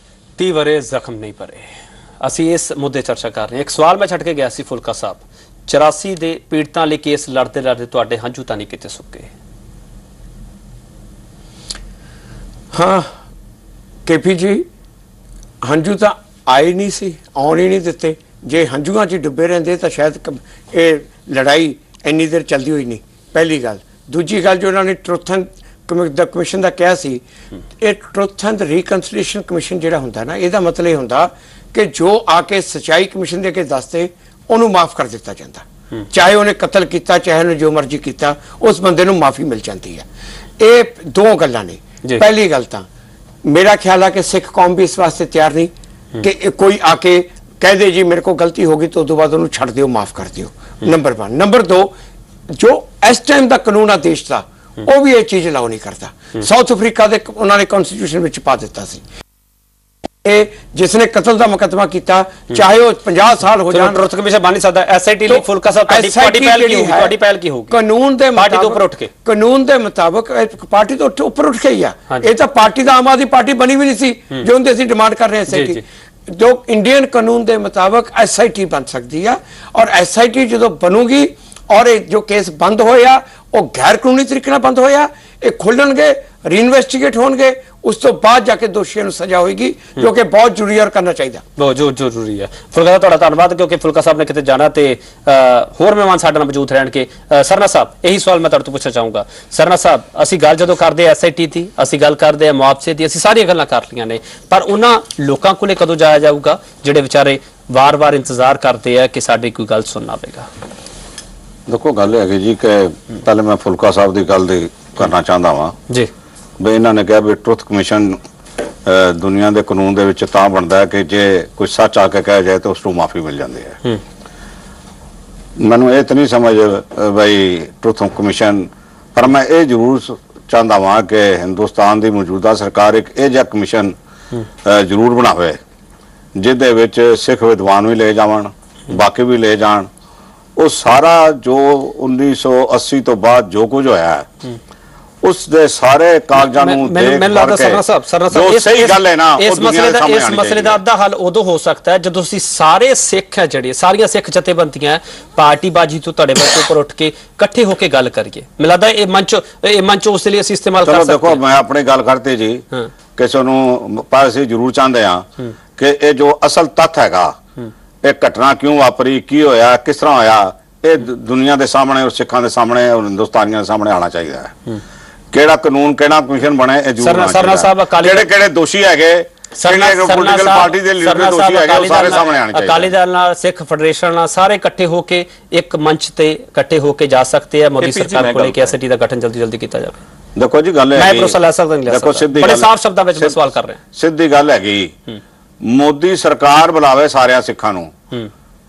30 ਵਰੇ ਜ਼ਖਮ ਨਹੀਂ ਭਰੇ, ਅਸੀਂ ਇਸ ਮੁੱਦੇ ਚਰਚਾ ਕਰ ਰਹੇ ਹਾਂ। ਇੱਕ ਸਵਾਲ ਮੈਂ ਛੱਡ ਕੇ ਗਿਆ ਸੀ ਫੁਲਕਾ ਸਾਹਿਬ, 84 ਦੇ ਪੀੜਤਾਂ ਲਈ ਕੇਸ ਲੜਦੇ ਤੁਹਾਡੇ ਹੰਝੂ ਤਾਂ ਨਹੀਂ ਕਿਤੇ ਸੁੱਕੇ? ਹਾਂ KP ਜੀ, ਹੰਝੂ ਤਾਂ ਆਏ ਨਹੀਂ ਸੀ, ਆਉਣ ਹੀ ਨਹੀਂ ਦਿੱਤੇ। ਜੇ ਹੰਝੂਆਂ 'ਚ ਡੁੱਬੇ ਰਹਿੰਦੇ ਤਾਂ ਸ਼ਾਇਦ ਇਹ ਲੜਾਈ ਇੰਨੀ ਦੇਰ ਚੱਲਦੀ ਹੋਈ ਨਹੀਂ, ਪਹਿਲੀ ਗੱਲ। ਦੂਜੀ ਗੱਲ, ਜੋ ਉਹਨਾਂ ਨੇ ਟਰੁੱਥ ਐਂਡ ਦਾ ਕਮਿਸ਼ਨ ਦਾ ਕਿਹਾ ਸੀ, ਇਹ ਟਰੁੱਥ ਐਂਡ ਰੀਕਨਸੀਲੀਏਸ਼ਨ ਕਮਿਸ਼ਨ ਜਿਹੜਾ ਹੁੰਦਾ ਨਾ, ਇਹਦਾ ਮਤਲਬ ਇਹ ਹੁੰਦਾ ਕਿ ਜੋ ਆ ਕੇ ਸੱਚਾਈ ਕਮਿਸ਼ਨ ਦੇ ਕੇ ਦੱਸਦੇ ਉਹਨੂੰ ਮਾਫ ਕਰ ਦਿੱਤਾ ਜਾਂਦਾ, ਚਾਹੇ ਉਹਨੇ ਕਤਲ ਕੀਤਾ, ਚਾਹੇ ਉਹਨੇ ਜੋ ਮਰਜ਼ੀ ਕੀਤਾ, ਉਸ ਬੰਦੇ ਨੂੰ ਮਾਫੀ ਮਿਲ ਜਾਂਦੀ ਹੈ। ਇਹ ਦੋ ਗੱਲਾਂ ਨੇ। ਪਹਿਲੀ ਗੱਲ ਤਾਂ ਮੇਰਾ ਖਿਆਲ ਹੈ ਕਿ ਸਿੱਖ ਕੌਮ ਵੀ ਇਸ ਵਾਸਤੇ ਤਿਆਰ ਨਹੀਂ ਕਿ ਕੋਈ ਆ ਕੇ ਕਹਿ ਦੇ ਜੀ ਮੇਰੇ ਕੋਲ ਗਲਤੀ ਹੋ ਗਈ ਤਾਂ ਉਦੋਂ ਬਾਅਦ ਉਹਨੂੰ ਛੱਡ ਦਿਓ, ਮਾਫ ਕਰ ਦਿਓ। ਨੰਬਰ 1। ਨੰਬਰ 2, ਜੋ ਇਸ ਟਾਈਮ ਦਾ ਕਾਨੂੰਨ ਆ ਦੇਸ਼ ਦਾ, ਉਹ ਵੀ ਇਹ ਚੀਜ਼ ਅਲਾਉ ਨਹੀਂ ਕਰਦਾ। ਸਾਊਥ ਅਫਰੀਕਾ ਦੇ ਉਹਨਾਂ ਨੇ ਕਨਸਟੀਟਿਊਸ਼ਨ ਵਿੱਚ ਪਾ ਦਿੱਤਾ ਸੀ, ਇਹ ਜਿਸਨੇ ਕਤਲ ਦਾ ਮੁਕੱਦਮਾ ਕੀਤਾ ਚਾਹੇ ਉਹ 50 ਸਾਲ ਹੋ ਜਾਣ, ਟਰੁੱਥ ਕਮਿਸ਼ਨ ਬਣ ਨਹੀਂ ਸਕਦਾ। ਐਸਆਈਟੀ ਲਈ ਫੁਲਕਾ ਸਾਹਿਬ ਤੁਹਾਡੀ ਪਹਿਲ ਕੀ ਹੋਊਗੀ? ਤੁਹਾਡੀ ਪਹਿਲ ਕੀ ਹੋਊਗੀ? ਕਾਨੂੰਨ ਦੇ ਪਾਰਟੀ ਤੋਂ ਉੱਪਰ ਉੱਠ ਕੇ, ਕਾਨੂੰਨ ਦੇ ਮੁਤਾਬਕ ਪਾਰਟੀ ਤੋਂ ਉੱਪਰ ਉੱਠ ਕੇ ਹੀ ਆ। ਇਹ ਤਾਂ ਪਾਰਟੀ ਦਾ ਆਮ ਆਦਮੀ ਪਾਰਟੀ ਬਣੀ ਵੀ ਨਹੀਂ ਸੀ ਜੋ ਉਹਦੇ ਅਸੀਂ ਡਿਮਾਂਡ ਕਰ ਰਹੇ ਐਸਆਈਟੀ। ਜੋ ਇੰਡੀਅਨ ਕਾਨੂੰਨ ਦੇ ਮੁਤਾਬਕ ਐਸਆਈਟੀ ਬਣ ਸਕਦੀ ਆ, ਔਰ ਐਸਆਈਟੀ ਜਦੋਂ ਬਣੂਗੀ ਔਰ ਇਹ ਜੋ ਕੇਸ ਬੰਦ ਹੋਇਆ ਉਹ ਗੈਰ ਕਾਨੂੰਨੀ ਤਰੀਕੇ ਨਾਲ ਬੰਦ ਹੋਇਆ, ਇਹ ਖੁੱਲਣਗੇ, ਰੀਇਨਵੈਸਟੀਗੇਟ ਹੋਣਗੇ, ਉਸ ਤੋਂ ਬਾਅਦ ਜਾ ਕੇ ਦੋਸ਼ੀਆਂ ਨੂੰ ਸਜ਼ਾ ਹੋਏਗੀ, ਜੋ ਕਿ ਬਹੁਤ ਜ਼ਰੂਰੀ ਹੈ, ਕਰਨਾ ਚਾਹੀਦਾ, ਬਹੁਤ ਜ਼ਰੂਰੀ ਹੈ। ਫੁਲਕਾ ਸਾਹਿਬ ਤੁਹਾਡਾ ਧੰਨਵਾਦ, ਕਿਉਂਕਿ ਫੁਲਕਾ ਸਾਹਿਬ ਨੇ ਕਿਤੇ ਜਾਣਾ ਤੇ ਹੋਰ ਮਹਿਮਾਨ ਸਾਡੇ ਨਾਲ ਮੌਜੂਦ ਰਹਿਣਗੇ। ਸਰਨਾ ਸਾਹਿਬ, ਇਹੀ ਸਵਾਲ ਮੈਂ ਤੁਹਾਡੇ ਤੋਂ ਪੁੱਛਣਾ ਚਾਹੂੰਗਾ। ਸਰਨਾ ਸਾਹਿਬ, ਅਸੀਂ ਗੱਲ ਜਦੋਂ ਕਰਦੇ ਐਸਆਈਟੀ ਦੀ, ਅਸੀਂ ਗੱਲ ਕਰਦੇ ਆ ਮੁਆਵਜ਼ੇ ਦੀ, ਅਸੀਂ ਸਾਰੀਆਂ ਗੱਲਾਂ ਕਰ ਲਈਆਂ ਨੇ, ਪਰ ਉਹਨਾਂ ਲੋਕਾਂ ਕੋਲੇ ਕਦੋਂ ਜਾਇਆ ਜਾਊਗਾ ਜਿਹੜੇ ਵਿਚਾਰੇ ਵਾਰ-ਵਾਰ ਇੰਤਜ਼ਾਰ ਕਰਦੇ ਆ ਕਿ ਸਾਡੀ ਕੋਈ ਗੱਲ ਸੁਣਨਾ ਆਵੇਗਾ? ਦੇਖੋ, ਗੱਲ ਹੈਗੀ ਜੀ ਕਿ ਪਹਿਲੇ ਮੈਂ ਫੁਲਕਾ ਸਾਹਿਬ ਦੀ ਗੱਲ ਦੀ ਕਰਨਾ ਚਾਹੁੰਦਾ ਵਾਂ ਜੀ, ਵੀ ਇਹਨਾਂ ਨੇ ਕਿਹਾ ਵੀ ਟਰੁੱਥ ਕਮਿਸ਼ਨ ਦੁਨੀਆ ਦੇ ਕਾਨੂੰਨ ਦੇ ਵਿੱਚ ਤਾਂ ਬਣਦਾ ਹੈ ਕਿ ਜੇ ਕੋਈ ਸੱਚ ਆ ਕੇ ਕਹਿ ਜਾਏ ਤਾਂ ਉਸ ਨੂੰ ਮਾਫੀ ਮਿਲ ਜਾਂਦੀ ਹੈ। ਮੈਨੂੰ ਇਹ ਤਾਂ ਨਹੀਂ ਸਮਝ ਬਈ ਟਰੁੱਥ ਕਮਿਸ਼ਨ, ਪਰ ਮੈਂ ਇਹ ਜ਼ਰੂਰ ਚਾਹੁੰਦਾ ਵਾਂ ਕਿ ਹਿੰਦੁਸਤਾਨ ਦੀ ਮੌਜੂਦਾ ਸਰਕਾਰ ਇੱਕ ਇਹ ਜਿਹਾ ਕਮਿਸ਼ਨ ਜ਼ਰੂਰ ਬਣਾਵੇ ਜਿਹਦੇ ਵਿੱਚ ਸਿੱਖ ਵਿਦਵਾਨ ਵੀ ਲੈ ਜਾਵਣ, ਬਾਕੀ ਵੀ ਲੈ ਜਾਣ। ਉਹ ਸਾਰਾ ਜੋ 1980 ਤੋਂ ਬਾਅਦ ਜੋ ਕੁਝ ਹੋਇਆ ਉਸ ਦੇ ਸਾਰੇ ਕਾਗਜ਼ਾਂ ਨੂੰ ਦੇਖ ਲੱਗਦਾ ਸਰਨਾ ਸਾਹਿਬ ਜੋ ਸਹੀ ਗੱਲ ਹੈ ਨਾ, ਇਸ ਮਸਲੇ ਦਾ ਅੱਧਾ ਹੱਲ ਉਦੋਂ ਹੋ ਸਕਦਾ ਹੈ ਜਦੋਂ ਅਸੀਂ ਸਾਰੇ ਸਿੱਖ ਹੈ ਜਿਹੜੇ ਸਾਰੀਆਂ ਸਿੱਖ ਜਥੇਬੰਦੀਆਂ ਪਾਰਟੀਬਾਜ਼ੀ ਤੋਂ ਧੜੇ ਬੰਦੇ ਉੱਪਰ ਉੱਠ ਕੇ ਇਕੱਠੇ ਹੋ ਕੇ ਗੱਲ ਕਰੀਏ। ਮੈਨੂੰ ਲੱਗਦਾ ਇਹ ਮੰਚ ਉਸ ਲਈ ਅਸੀਂ ਇਸਤੇਮਾਲ ਕਰ ਸਕਦੇ ਹਾਂ। ਦੇਖੋ, ਮੈਂ ਆਪਣੀ ਗੱਲ ਕਰਤੇ ਜੀ ਕਿਸੇ ਨੂੰ ਪਰ ਅਸੀਂ ਜ਼ਰੂਰ ਚਾਹੁੰਦੇ ਹਾਂ ਕਿ ਇਹ ਜੋ ਅਸਲ ਤੱਥ ਹੈਗਾ, ਇਹ ਘਟਨਾ ਕਿਉਂ ਵਾਪਰੀ, ਕੀ ਹੋਇਆ, ਕਿਸ ਤਰ੍ਹਾਂ ਹੋਇਆ, ਇਹ ਦੁਨੀਆ ਦੇ ਸਾਹਮਣੇ ਔਰ ਸਿੱਖਾਂ ਦੇ ਸਾਹਮਣੇ ਔਰ ਹਿੰਦੁਸਤਾਨੀਆਂ ਦੇ ਸਾਹਮਣੇ ਆਉਣਾ ਚਾਹੀਦਾ ਹੈ। ਕਿਹੜਾ ਕਾਨੂੰਨ, ਕਿਹੜਾ ਕਮਿਸ਼ਨ ਬਣੇ, ਇਹ ਜ਼ਰੂਰ ਸਰਨਾ ਸਾਹਿਬ, ਕਿਹੜੇ ਦੋਸ਼ੀ ਹੈਗੇ, ਪੋਲੀਟੀਕਲ ਪਾਰਟੀ ਦੇ ਲੀਡਰ ਦੋਸ਼ੀ ਹੈਗੇ, ਉਹ ਸਾਰੇ ਸਾਹਮਣੇ ਆਉਣੇ ਚਾਹੀਦੇ। ਅਕਾਲੀ ਦਲ ਨਾਲ, ਸਿੱਖ ਫੈਡਰੇਸ਼ਨ ਨਾਲ ਸਾਰੇ ਇਕੱਠੇ ਹੋ ਕੇ ਇੱਕ ਮੰਚ ਤੇ ਇਕੱਠੇ ਹੋ ਕੇ ਜਾ ਸਕਦੇ ਆ। ਮੋਦੀ ਸਰਕਾਰ ਕੋਲੇ ਕਿ ਐਸਆਈਟੀ ਦਾ ਗਠਨ ਜਲਦੀ ਕੀਤਾ ਜਾਵੇ। ਦੇਖੋ ਜੀ, ਗੱਲ ਹੈ ਮੈਂ ਭਰੋਸਾ ਲੈ ਸਕਦਾ ਨਹੀਂ, ਦੇਖੋ ਸਿੱਧੀ ਬੜੇ ਸਾਫ਼ ਸ਼ਬਦਾਂ ਵਿੱਚ ਸਵਾਲ ਕਰ ਰਿਹਾ। ਸਿੱਧੀ ਗੱਲ ਹੈਗੀ, ਮੋਦੀ ਸਰਕਾਰ ਬੁਲਾਵੇ ਸਾਰਿਆਂ ਸਿੱਖਾਂ ਨੂੰ,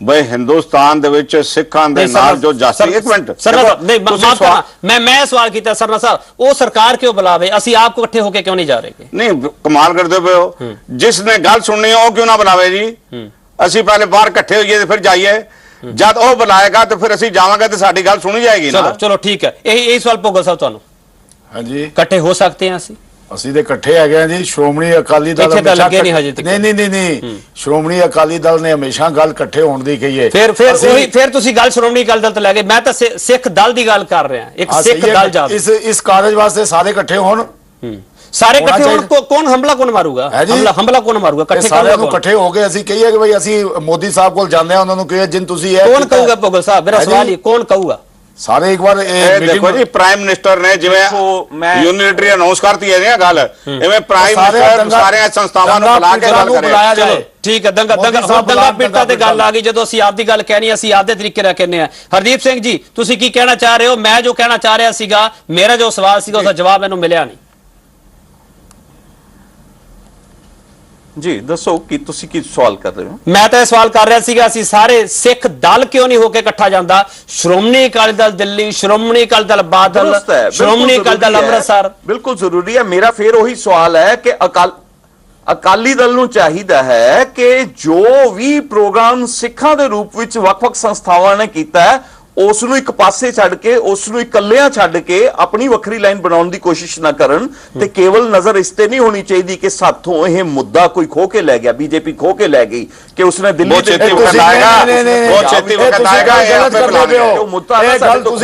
ਬਈ ਹਿੰਦੁਸਤਾਨ ਦੇ ਵਿੱਚ ਸਿੱਖਾਂ ਦੇ ਨਾਲ ਜੋ ਜਾਤੀ, ਇੱਕ ਮਿੰਟ ਸਰਨਾ ਸਾਹਿਬ, ਨਹੀਂ ਮਾਫ ਕਰਨਾ, ਮੈਂ ਸਵਾਲ ਕੀਤਾ ਸਰਨਾ ਸਾਹਿਬ, ਉਹ ਸਰਕਾਰ ਕਿਉਂ ਬੁਲਾਵੇ, ਅਸੀਂ ਆਪ ਇਕੱਠੇ ਹੋ ਕੇ ਕਿਉਂ ਨਹੀਂ ਜਾ ਰਹੇ? ਨਹੀਂ, ਕਮਾਲ ਕਰਦੇ ਪਏ ਹੋ। ਜਿਸ ਨੇ ਗੱਲ ਸੁਣਨੀ ਹੈ ਉਹ ਕਿਉਂ ਨਾ ਬੁਲਾਵੇ ਜੀ? ਅਸੀਂ ਪਹਿਲੇ ਬਾਹਰ ਇਕੱਠੇ ਹੋਈਏ ਤੇ ਫਿਰ ਜਾਈਏ। ਜਦ ਉਹ ਬੁਲਾਏਗਾ ਤੇ ਫਿਰ ਅਸੀਂ ਜਾਵਾਂਗੇ ਤੇ ਸਾਡੀ ਗੱਲ ਸੁਣੀ ਜਾਏਗੀ ਨਾ। ਚਲੋ ਠੀਕ ਹੈ, ਇਹੀ ਸਵਾਲ ਭੋਗਲ ਸਾਹਿਬ ਤੁਹਾਨੂੰ। ਹਾਂਜੀ, ਇਕੱਠੇ ਹੋ ਸਕਦੇ ਹਾਂ ਅਸੀਂ ਤੇ ਇਕੱਠੇ ਹੈਗੇ ਆ ਜੀ। ਸ਼੍ਰੋਮਣੀ ਅਕਾਲੀ ਦਲ ਨਹੀਂ, ਸ਼੍ਰੋਮਣੀ ਅਕਾਲੀ ਦਲ ਨੇ ਹਮੇਸ਼ਾ ਗੱਲ ਇਕੱਠੇ ਹੋਣ ਦੀ ਕਹੀ ਹੈ। ਫਿਰ ਤੁਸੀਂ ਗੱਲ ਸ਼੍ਰੋਮਣੀ ਅਕਾਲੀ ਦਲ ਤੇ ਲੈ ਗਏ। ਮੈਂ ਤਾਂ ਸਿੱਖ ਦਲ ਦੀ ਗੱਲ ਕਰ ਰਿਹਾ, ਇੱਕ ਸਿੱਖ ਦਲ ਜਾਵੇ। ਇਸ ਕਾਰਜ ਵਾਸਤੇ ਸਾਰੇ ਇਕੱਠੇ ਹੋਣ, ਸਾਰੇ ਇਕੱਠੇ ਹੋਣ। ਕੌਣ ਹਮਲਾ ਕੌਣ ਮਾਰੂਗਾ? ਹਮਲਾ ਕੌਣ ਮਾਰੂਗਾ? ਇਕੱਠੇ ਸਾਰਿਆਂ ਨੂੰ ਇਕੱਠੇ ਹੋ ਕੇ ਅਸੀਂ ਕਹੀਏ ਕਿ ਬਈ ਅਸੀਂ ਮੋਦੀ ਸਾਹਿਬ ਕੋਲ ਜਾਂਦੇ ਆ, ਉਹਨਾਂ ਨੂੰ ਕਹੀਏ ਜਿਨ ਤੁਸੀਂ ਇਹ ਕੌਣ ਕਹੂਗਾ? ਭੋਗਲ ਸਾਹਿਬ, ਮੇਰਾ ਸਵਾਲ ਹੀ, ਕੌਣ ਕਹੂਗਾ? ਸਾਰੇ ਇੱਕ ਵਾਰ ਦੇਖੋ ਜੀ, ਪ੍ਰਾਈਮ ਮਿਨਿਸਟਰ ਨੇ ਜਿਵੇਂ ਯੂਨਿਟਰੀ ਅਨਾਉਂਸ ਕਰਤੀ ਹੈ ਨਾ ਗੱਲ, ਐਵੇਂ ਪ੍ਰਾਈਮ ਮਿਨਿਸਟਰ ਸਾਰੀਆਂ ਸੰਸਥਾਵਾਂ ਨੂੰ ਬੁਲਾ ਕੇ ਗੱਲ ਕਰੇ। ਚਲੋ ਠੀਕ ਹੈ, ਦੰਗਾ ਪਿੱਟਾ ਤੇ ਗੱਲ ਆ ਗਈ। ਜਦੋਂ ਅਸੀਂ ਆਪ ਦੀ ਗੱਲ ਕਹਿਣੀ, ਅਸੀਂ ਆਪ ਦੇ ਤਰੀਕੇ ਨਾਲ ਕਹਿੰਦੇ ਆ। ਹਰਦੀਪ ਸਿੰਘ ਜੀ, ਤੁਸੀਂ ਕੀ ਕਹਿਣਾ ਚਾਹ ਰਹੇ ਹੋ? ਮੈਂ ਜੋ ਕਹਿਣਾ ਚਾਹ ਰਿਹਾ ਸੀਗਾ, ਮੇਰਾ ਜੋ ਸਵਾਲ ਸੀਗਾ ਉਹਦਾ ਜਵਾਬ ਮੈਨੂੰ ਮਿਲਿਆ ਨਹੀਂ ਜੀ। ਦੱਸੋ ਕਿ ਤੁਸੀਂ ਕੀ ਸਵਾਲ ਕਰ ਰਹੇ ਹੋ? ਮੈਂ ਤਾਂ ਇਹ ਸਵਾਲ ਕਰ ਰਿਹਾ ਸੀਗਾ, ਅਸੀਂ ਸਾਰੇ ਸਿੱਖ ਦਲ ਕਿਉਂ ਨਹੀਂ ਹੋ ਕੇ ਇਕੱਠਾ ਜਾਂਦਾ? ਸ਼੍ਰੋਮਣੀ ਅਕਾਲੀ ਦਲ ਦਿੱਲੀ, ਸ਼੍ਰੋਮਣੀ ਅਕਾਲੀ ਦਲ ਬਾਦਲ, ਸ਼੍ਰੋਮਣੀ ਅਕਾਲੀ ਦਲ ਅੰਮ੍ਰਿਤਸਰ। ਬਿਲਕੁਲ ਜ਼ਰੂਰੀ ਹੈ। ਮੇਰਾ ਫੇਰ ਉਹੀ ਸਵਾਲ ਹੈ ਕਿ ਅਕਾਲੀ ਦਲ ਨੂੰ ਚਾਹੀਦਾ ਹੈ ਕਿ ਜੋ ਵੀ ਪ੍ਰੋਗਰਾਮ ਸਿੱਖਾਂ ਦੇ ਰੂਪ ਵਿੱਚ ਵੱਖ-ਵੱਖ ਸੰਸਥਾਵਾਂ ਨੇ ਕੀਤਾ ਹੈ, ਉਸ ਨੂੰ ਇੱਕ ਪਾਸੇ ਛੱਡ ਕੇ, ਉਸ ਨੂੰ ਇਕੱਲਿਆਂ ਛੱਡ ਕੇ ਆਪਣੀ ਵੱਖਰੀ ਲਾਈਨ ਬਣਾਉਣ ਦੀ ਕੋਸ਼ਿਸ਼ ਨਾ ਕਰਨ। ਤੇ ਕੇਵਲ ਨਜ਼ਰ ਇਸ ਤੇ ਨਹੀਂ ਹੋਣੀ ਚਾਹੀਦੀ ਕਿ ਸਾਥੋਂ ਇਹ ਮੁੱਦਾ ਕੋਈ ਖੋ ਕੇ ਲੈ ਗਿਆ, ਬੀਜੇਪੀ ਖੋ ਕੇ ਲੈ ਗਈ, ਕਿ ਉਸਨੇ ਦਿੱਲੀ ਤੁਸੀਂ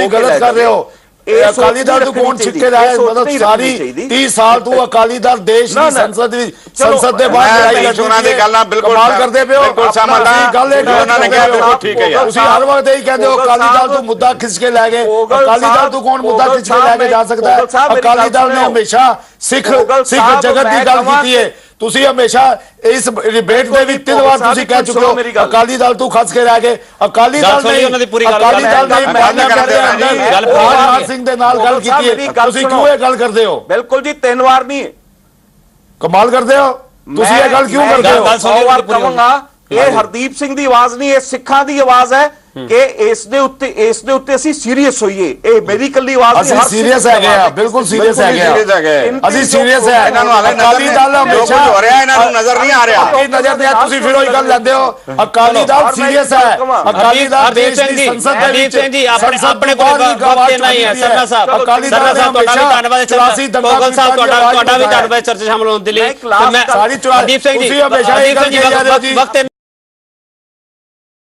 ਗਲਤ ਕਰ ਰਹੇ ਹੋ। ਅਕਾਲੀ ਦਲ ਤੋਂ ਕੌਣ ਛਿੱਕੇ ਰਿਹਾ ਮਤਲਬ ਸਾਰੀ 30 ਸਾਲ ਤੋਂ ਅਕਾਲੀ ਦਲ ਦੇਸ਼ ਦੀ ਸੰਸਦ ਦੇ ਬਾਹਰ ਲੜਾਈ ਉਹਨਾਂ ਦੀ ਗੱਲਾਂ ਬਿਲਕੁਲ ਕਮਾਲ ਕਰਦੇ ਪਿਓ ਬਿਲਕੁਲ ਸਹਿਮਤ ਹਾਂ ਗੱਲ ਇਹ ਉਹਨਾਂ ਨੇ ਕਿਹਾ ਬਿਲਕੁਲ ਠੀਕ ਹੈ ਯਾਰ ਤੁਸੀਂ ਹਰ ਵਕਤ ਇਹੀ ਕਹਿੰਦੇ ਹੋ ਅਕਾਲੀ ਦਲ ਤੋਂ ਮੁੱਦਾ ਖਿੱਚ ਕੇ ਲੈ ਗਏ ਅਕਾਲੀ ਦਲ ਤੋਂ ਕੌਣ ਮੁੱਦਾ ਖਿੱਚ ਕੇ ਲੈ ਕੇ ਜਾ ਸਕਦਾ ਹੈ ਅਕਾਲੀ ਦਲ ਨੇ ਹਮੇਸ਼ਾ ਸਿੱਖ ਜਗਤ ਦੀ ਗੱਲ ਕੀਤੀ ਹੈ ਤੁਸੀਂ ਹਮੇਸ਼ਾ ਇਸ ਡਿਬੇਟ ਦੇ ਵਿੱਚ 3 ਵਾਰ ਤੁਸੀਂ ਕਹਿ ਚੁੱਕੇ ਹੋ ਅਕਾਲੀ ਦਲ ਤੋਂ ਖਸ ਕੇ ਰਹਿ ਗਏ ਅਕਾਲੀ ਦਲ ਨੇ ਅਕਾਲੀ ਦਲ ਨੇ ਰਾਜਨਾਥ ਸਿੰਘ ਦੇ ਨਾਲ ਗੱਲ ਕੀਤੀ ਹੈ ਤੁਸੀਂ ਕਿਉਂ ਇਹ ਗੱਲ ਕਰਦੇ ਹੋ ਬਿਲਕੁਲ ਜੀ 3 ਵਾਰ ਨਹੀਂ ਕਮਾਲ ਕਰਦੇ ਹੋ ਤੁਸੀਂ ਇਹ ਗੱਲ ਕਿਉਂ ਕਰਦੇ ਹੋ 100 ਵਾਰ ਕਹਾਂਗਾ ਇਹ ਹਰਦੀਪ ਸਿੰਘ ਦੀ ਆਵਾਜ਼ ਨਹੀਂ ਇਹ ਸਿੱਖਾਂ ਦੀ ਆਵਾਜ਼ ਹੈ ਕਿ ਇਸ ਦੇ ਉੱਤੇ ਅਸੀਂ ਸੀਰੀਅਸ ਹੋਈਏ ਇਹ ਮੇਰੀ ਕੱਲੀ ਆਵਾਜ਼ ਨਹੀਂ ਅਸੀਂ ਸੀਰੀਅਸ ਹੈਗੇ ਆ ਬਿਲਕੁਲ ਸੀਰੀਅਸ ਹੈਗੇ ਆ ਅਸੀਂ ਸੀਰੀਅਸ ਹੈ ਇਹਨਾਂ ਨੂੰ ਹਾਲੇ ਅਕਾਲੀ ਦਲ ਹਮੇਸ਼ਾ ਹੋ ਰਿਹਾ ਇਹਨਾਂ ਨੂੰ ਨਜ਼ਰ ਨਹੀਂ ਆ ਰਿਹਾ ਇਹ ਨਜ਼ਰ ਨਹੀਂ ਤੁਸੀਂ ਫਿਰ ਉਹੀ ਗੱਲ ਲੈਂਦੇ ਹੋ ਅਕਾਲੀ ਦਲ ਸੀਰੀਅਸ ਹੈ ਅਕਾਲੀ ਦਲ ਦੇਸ਼ ਦੀ ਸੰਸਦ ਦੇ ਵਿੱਚ ਜੀ ਆਪਣੇ ਕੋਲ ਵਕਤ ਨਹੀਂ ਹੈ ਸਰਨਾ ਸਾਹਿਬ ਅਕਾਲੀ ਦਲ ਨੇ ਤੁਹਾਡਾ ਵੀ ਧੰਨਵਾਦ ਭੋਗਲ ਸਾਹਿਬ ਤੁਹਾਡਾ ਵੀ ਧੰਨਵਾਦ ਚਰਚਾ ਸ਼ਾਮਲ ਹੋਣ ਦੇ ਲਈ ਸਾਰੀ 84 ਹਰਦੀਪ ਸਿੰਘ ਜੀ ਤੁਸੀਂ ਹਮੇਸ਼ਾ ਇਹ ਗੱਲ ਕਹੀ ਜਾ ਰਹੇ ਹੋ ਜੀ ਵਕਤ